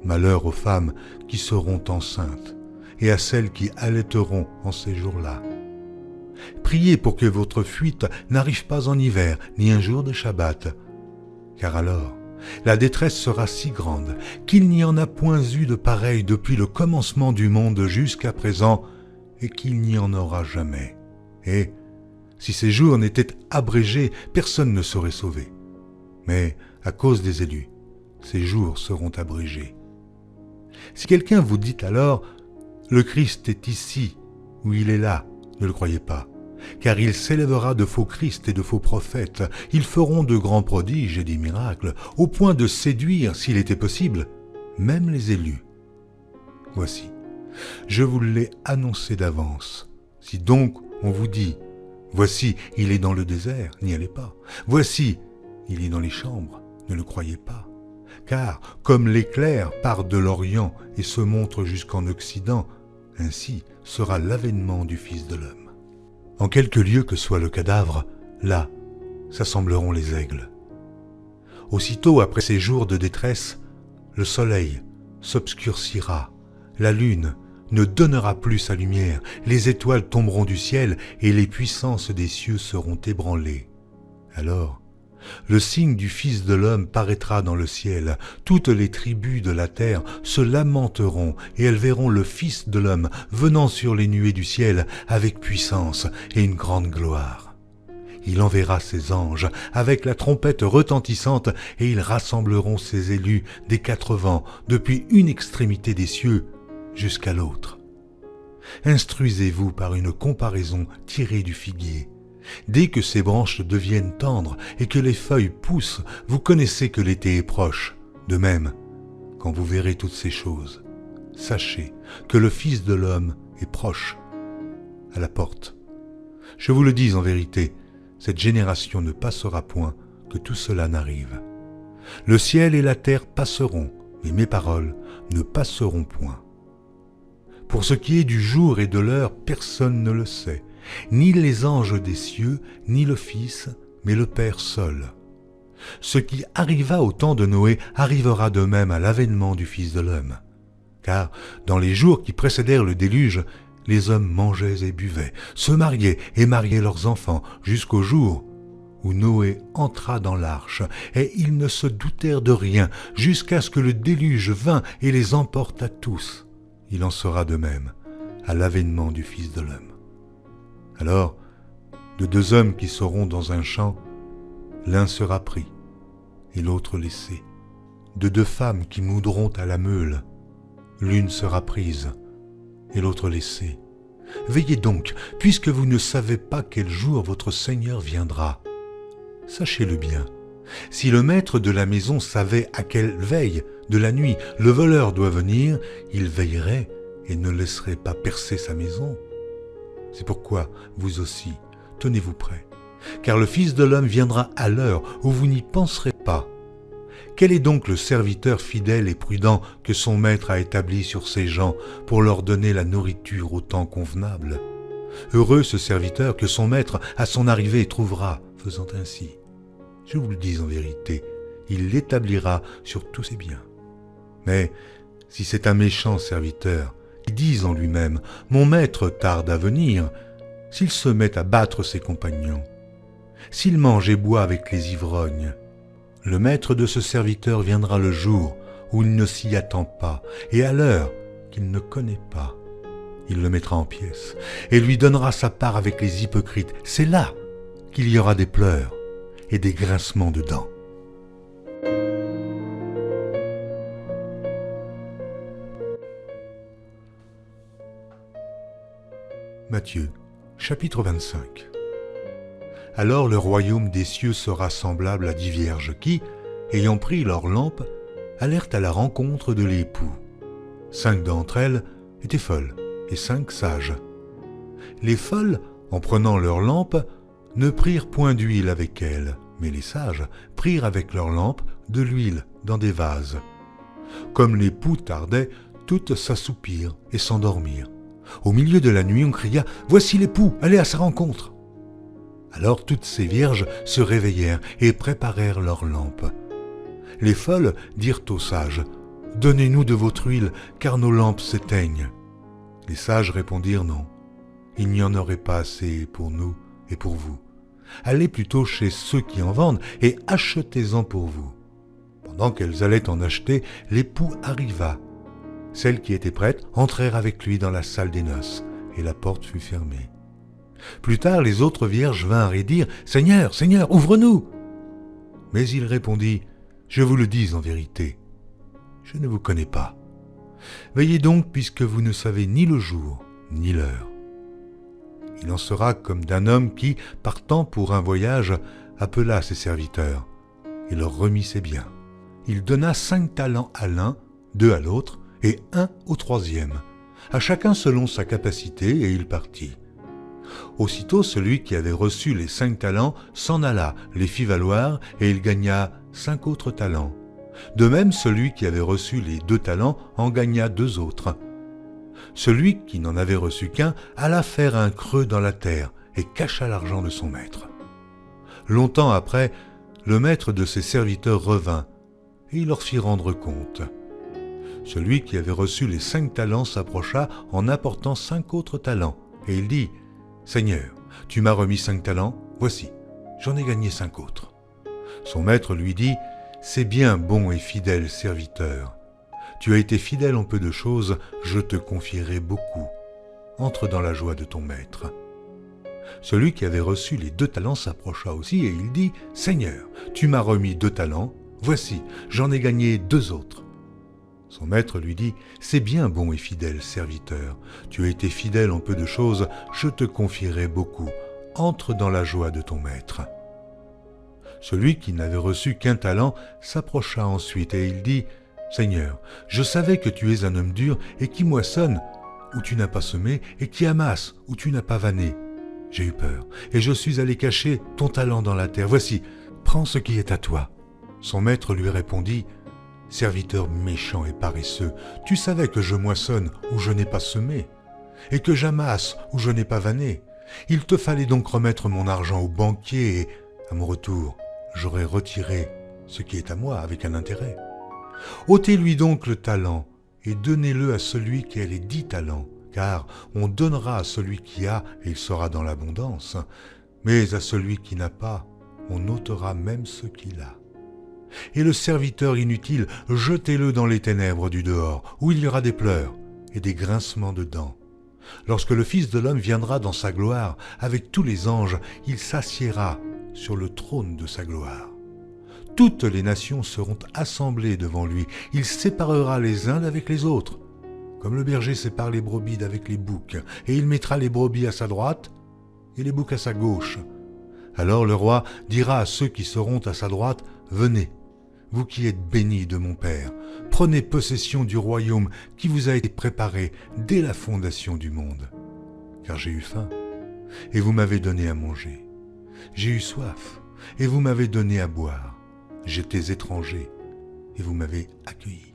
Malheur aux femmes qui seront enceintes, et à celles qui allaiteront en ces jours-là. Priez pour que votre fuite n'arrive pas en hiver, ni un jour de Shabbat, car alors la détresse sera si grande qu'il n'y en a point eu de pareil depuis le commencement du monde jusqu'à présent, et qu'il n'y en aura jamais. Et si ces jours n'étaient abrégés, personne ne serait sauvé. Mais à cause des élus, ces jours seront abrégés. Si quelqu'un vous dit alors « Le Christ est ici » ou « Il est là », ne le croyez pas. Car il s'élèvera de faux Christ et de faux prophètes. Ils feront de grands prodiges et des miracles, au point de séduire, s'il était possible, même les élus. Voici, je vous l'ai annoncé d'avance. Si donc on vous dit, voici, il est dans le désert, n'y allez pas. Voici, il est dans les chambres, ne le croyez pas. Car, comme l'éclair part de l'Orient et se montre jusqu'en Occident, ainsi sera l'avènement du Fils de l'homme. En quelque lieu que soit le cadavre, là s'assembleront les aigles. Aussitôt après ces jours de détresse, le soleil s'obscurcira, la lune ne donnera plus sa lumière, les étoiles tomberont du ciel et les puissances des cieux seront ébranlées. Alors, le signe du Fils de l'homme paraîtra dans le ciel. Toutes les tribus de la terre se lamenteront et elles verront le Fils de l'homme venant sur les nuées du ciel avec puissance et une grande gloire. Il enverra ses anges avec la trompette retentissante et ils rassembleront ses élus des quatre vents depuis une extrémité des cieux jusqu'à l'autre. Instruisez-vous par une comparaison tirée du figuier. Dès que ses branches deviennent tendres et que les feuilles poussent, vous connaissez que l'été est proche. De même, quand vous verrez toutes ces choses, sachez que le Fils de l'homme est proche, à la porte. Je vous le dis en vérité, cette génération ne passera point que tout cela n'arrive. Le ciel et la terre passeront, mais mes paroles ne passeront point. Pour ce qui est du jour et de l'heure, personne ne le sait, ni les anges des cieux, ni le Fils, mais le Père seul. Ce qui arriva au temps de Noé arrivera de même à l'avènement du Fils de l'homme. Car dans les jours qui précédèrent le déluge, les hommes mangeaient et buvaient, se mariaient et mariaient leurs enfants, jusqu'au jour où Noé entra dans l'arche, et ils ne se doutèrent de rien, jusqu'à ce que le déluge vînt et les emporta tous. Il en sera de même à l'avènement du Fils de l'homme. Alors, de deux hommes qui seront dans un champ, l'un sera pris et l'autre laissé. De deux femmes qui moudront à la meule, l'une sera prise et l'autre laissée. Veillez donc, puisque vous ne savez pas quel jour votre Seigneur viendra. Sachez-le bien, si le maître de la maison savait à quelle veille de la nuit le voleur doit venir, il veillerait et ne laisserait pas percer sa maison. C'est pourquoi, vous aussi, tenez-vous prêts, car le Fils de l'homme viendra à l'heure où vous n'y penserez pas. Quel est donc le serviteur fidèle et prudent que son maître a établi sur ses gens pour leur donner la nourriture au temps convenable? Heureux ce serviteur que son maître à son arrivée trouvera, faisant ainsi. Je vous le dis en vérité, il l'établira sur tous ses biens. Mais si c'est un méchant serviteur, qui dit en lui-même « Mon maître tarde à venir », s'il se met à battre ses compagnons, s'il mange et boit avec les ivrognes, le maître de ce serviteur viendra le jour où il ne s'y attend pas, et à l'heure qu'il ne connaît pas. Il le mettra en pièces, et lui donnera sa part avec les hypocrites. C'est là qu'il y aura des pleurs et des grincements de dents. Matthieu, chapitre 25. Alors le royaume des cieux sera semblable à 10 vierges qui, ayant pris leurs lampes, allèrent à la rencontre de l'époux. 5 d'entre elles étaient folles et 5 sages. Les folles, en prenant leurs lampes, ne prirent point d'huile avec elles, mais les sages prirent avec leurs lampes de l'huile dans des vases. Comme l'époux tardait, toutes s'assoupirent et s'endormirent. Au milieu de la nuit, on cria « Voici l'époux, allez à sa rencontre !» Alors toutes ces vierges se réveillèrent et préparèrent leurs lampes. Les folles dirent aux sages « Donnez-nous de votre huile, car nos lampes s'éteignent. » Les sages répondirent « Non, il n'y en aurait pas assez pour nous et pour vous. Allez plutôt chez ceux qui en vendent et achetez-en pour vous. » Pendant qu'elles allaient en acheter, l'époux arriva. Celles qui étaient prêtes entrèrent avec lui dans la salle des noces, et la porte fut fermée. Plus tard, les autres vierges vinrent et dirent « Seigneur, Seigneur, ouvre-nous !» Mais il répondit « Je vous le dis en vérité, je ne vous connais pas. Veillez donc, puisque vous ne savez ni le jour, ni l'heure. » Il en sera comme d'un homme qui, partant pour un voyage, appela ses serviteurs et leur remit ses biens. Il donna 5 talents à l'un, 2 à l'autre, et 1 au troisième, à chacun selon sa capacité, et il partit. Aussitôt celui qui avait reçu les 5 talents s'en alla, les fit valoir, et il gagna 5 autres talents. De même, celui qui avait reçu les 2 talents en gagna 2 autres. Celui qui n'en avait reçu qu'un alla faire un creux dans la terre et cacha l'argent de son maître. Longtemps après, le maître de ses serviteurs revint, et il leur fit rendre compte. Celui qui avait reçu les 5 talents s'approcha en apportant 5 autres talents, et il dit « Seigneur, tu m'as remis 5 talents, voici, j'en ai gagné 5 autres. » Son maître lui dit « C'est bien, bon et fidèle serviteur. Tu as été fidèle en peu de choses, je te confierai beaucoup. Entre dans la joie de ton maître. » Celui qui avait reçu les 2 talents s'approcha aussi, et il dit « Seigneur, tu m'as remis 2 talents, voici, j'en ai gagné 2 autres. » Son maître lui dit « C'est bien, bon et fidèle serviteur. Tu as été fidèle en peu de choses, je te confierai beaucoup. Entre dans la joie de ton maître. » Celui qui n'avait reçu qu'un talent s'approcha ensuite et il dit « Seigneur, je savais que tu es un homme dur et qui moissonne où tu n'as pas semé et qui amasse où tu n'as pas vanné. J'ai eu peur et je suis allé cacher ton talent dans la terre. Voici, prends ce qui est à toi. » Son maître lui répondit « Serviteur méchant et paresseux, tu savais que je moissonne où je n'ai pas semé, et que j'amasse où je n'ai pas vanné. Il te fallait donc remettre mon argent au banquier, et, à mon retour, j'aurais retiré ce qui est à moi avec un intérêt. Ôtez-lui donc le talent, et donnez-le à celui qui a les 10 talents, car on donnera à celui qui a, et il sera dans l'abondance, mais à celui qui n'a pas, on ôtera même ce qu'il a. Et le serviteur inutile, jetez-le dans les ténèbres du dehors, où il y aura des pleurs et des grincements de dents. Lorsque le Fils de l'homme viendra dans sa gloire, avec tous les anges, il s'assiera sur le trône de sa gloire. Toutes les nations seront assemblées devant lui, il séparera les uns d'avec les autres, comme le berger sépare les brebis d'avec les boucs, et il mettra les brebis à sa droite et les boucs à sa gauche. Alors le roi dira à ceux qui seront à sa droite, « Venez, vous qui êtes bénis de mon Père, prenez possession du royaume qui vous a été préparé dès la fondation du monde. Car j'ai eu faim, et vous m'avez donné à manger. J'ai eu soif, et vous m'avez donné à boire. J'étais étranger, et vous m'avez accueilli.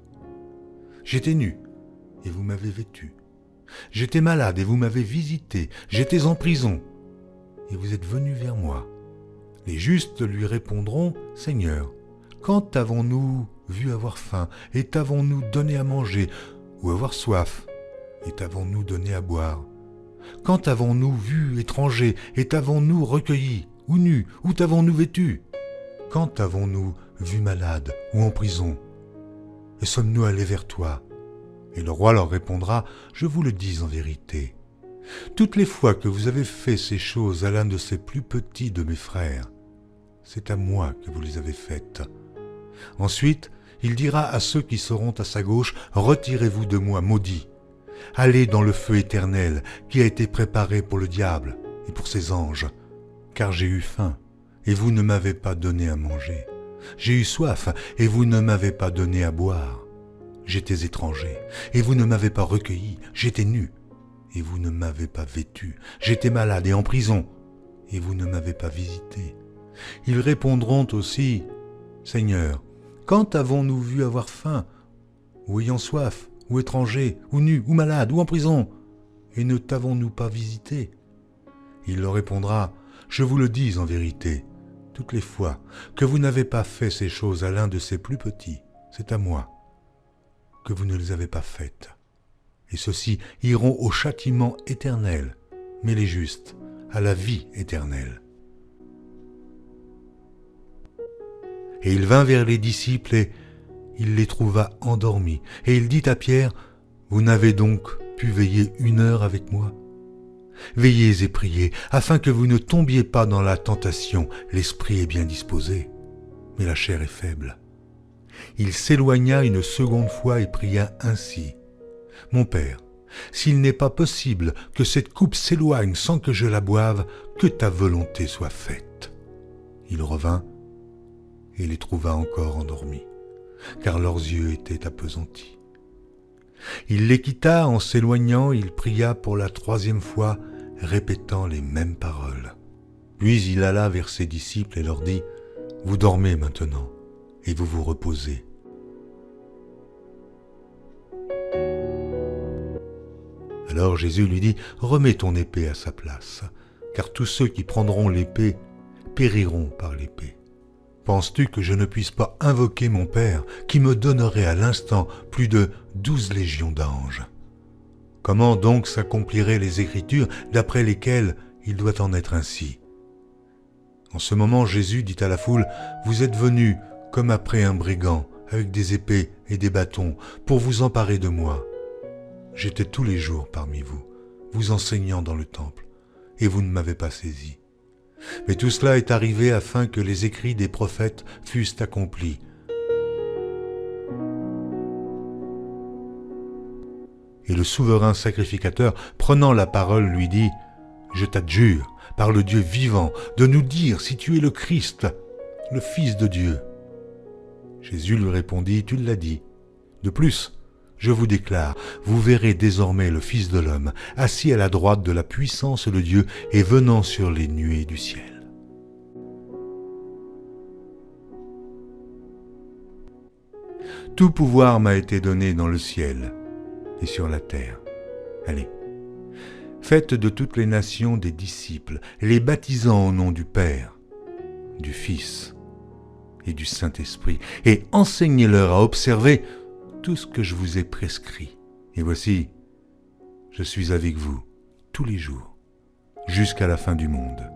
J'étais nu, et vous m'avez vêtu. J'étais malade, et vous m'avez visité. J'étais en prison, et vous êtes venus vers moi. » Les justes lui répondront, « Seigneur, quand t'avons-nous vu avoir faim, et t'avons-nous donné à manger, ou avoir soif, et t'avons-nous donné à boire? Quand t'avons-nous vu étranger, et t'avons-nous recueilli, ou nu, ou t'avons-nous vêtu? Quand t'avons-nous vu malade, ou en prison, et sommes-nous allés vers toi? » Et le roi leur répondra, « Je vous le dis en vérité, toutes les fois que vous avez fait ces choses à l'un de ces plus petits de mes frères, c'est à moi que vous les avez faites. » Ensuite, il dira à ceux qui seront à sa gauche, « Retirez-vous de moi, maudits, allez dans le feu éternel qui a été préparé pour le diable et pour ses anges. Car j'ai eu faim, et vous ne m'avez pas donné à manger. J'ai eu soif, et vous ne m'avez pas donné à boire. J'étais étranger, et vous ne m'avez pas recueilli. J'étais nu, et vous ne m'avez pas vêtu. J'étais malade et en prison, et vous ne m'avez pas visité. Ils répondront aussi, Seigneur, quand avons-nous vu avoir faim, ou ayant soif, ou étranger, ou nu, ou malade, ou en prison, et ne t'avons-nous pas visité? Il leur répondra, je vous le dis en vérité, toutes les fois que vous n'avez pas fait ces choses à l'un de ces plus petits, c'est à moi que vous ne les avez pas faites. Et ceux-ci iront au châtiment éternel, mais les justes à la vie éternelle. Et il vint vers les disciples et il les trouva endormis. Et il dit à Pierre, vous n'avez donc pu veiller 1 heure avec moi? Veillez et priez, afin que vous ne tombiez pas dans la tentation. L'esprit est bien disposé, mais la chair est faible. Il s'éloigna une seconde fois et pria ainsi. Mon Père, s'il n'est pas possible que cette coupe s'éloigne sans que je la boive, que ta volonté soit faite. Il revint et les trouva encore endormis, car leurs yeux étaient appesantis. Il les quitta en s'éloignant, il pria pour la 3e fois, répétant les mêmes paroles. Puis il alla vers ses disciples et leur dit, « Vous dormez maintenant, et vous vous reposez. » Alors Jésus lui dit, « Remets ton épée à sa place, car tous ceux qui prendront l'épée périront par l'épée. Penses-tu que je ne puisse pas invoquer mon Père, qui me donnerait à l'instant plus de 12 légions d'anges? Comment donc s'accompliraient les Écritures d'après lesquelles il doit en être ainsi? » En ce moment, Jésus dit à la foule, « Vous êtes venus comme après un brigand, avec des épées et des bâtons, pour vous emparer de moi. J'étais tous les jours parmi vous, vous enseignant dans le temple, et vous ne m'avez pas saisi. Mais tout cela est arrivé afin que les écrits des prophètes fussent accomplis. Et le souverain sacrificateur, prenant la parole, lui dit, « Je t'adjure, par le Dieu vivant, de nous dire si tu es le Christ, le Fils de Dieu. » Jésus lui répondit, « Tu l'as dit. De plus, je vous déclare, vous verrez désormais le Fils de l'homme, assis à la droite de la puissance de Dieu et venant sur les nuées du ciel. » Tout pouvoir m'a été donné dans le ciel et sur la terre. Allez, faites de toutes les nations des disciples, les baptisant au nom du Père, du Fils et du Saint-Esprit, et enseignez-leur à observer tout ce que je vous ai prescrit. Et voici, je suis avec vous tous les jours, jusqu'à la fin du monde.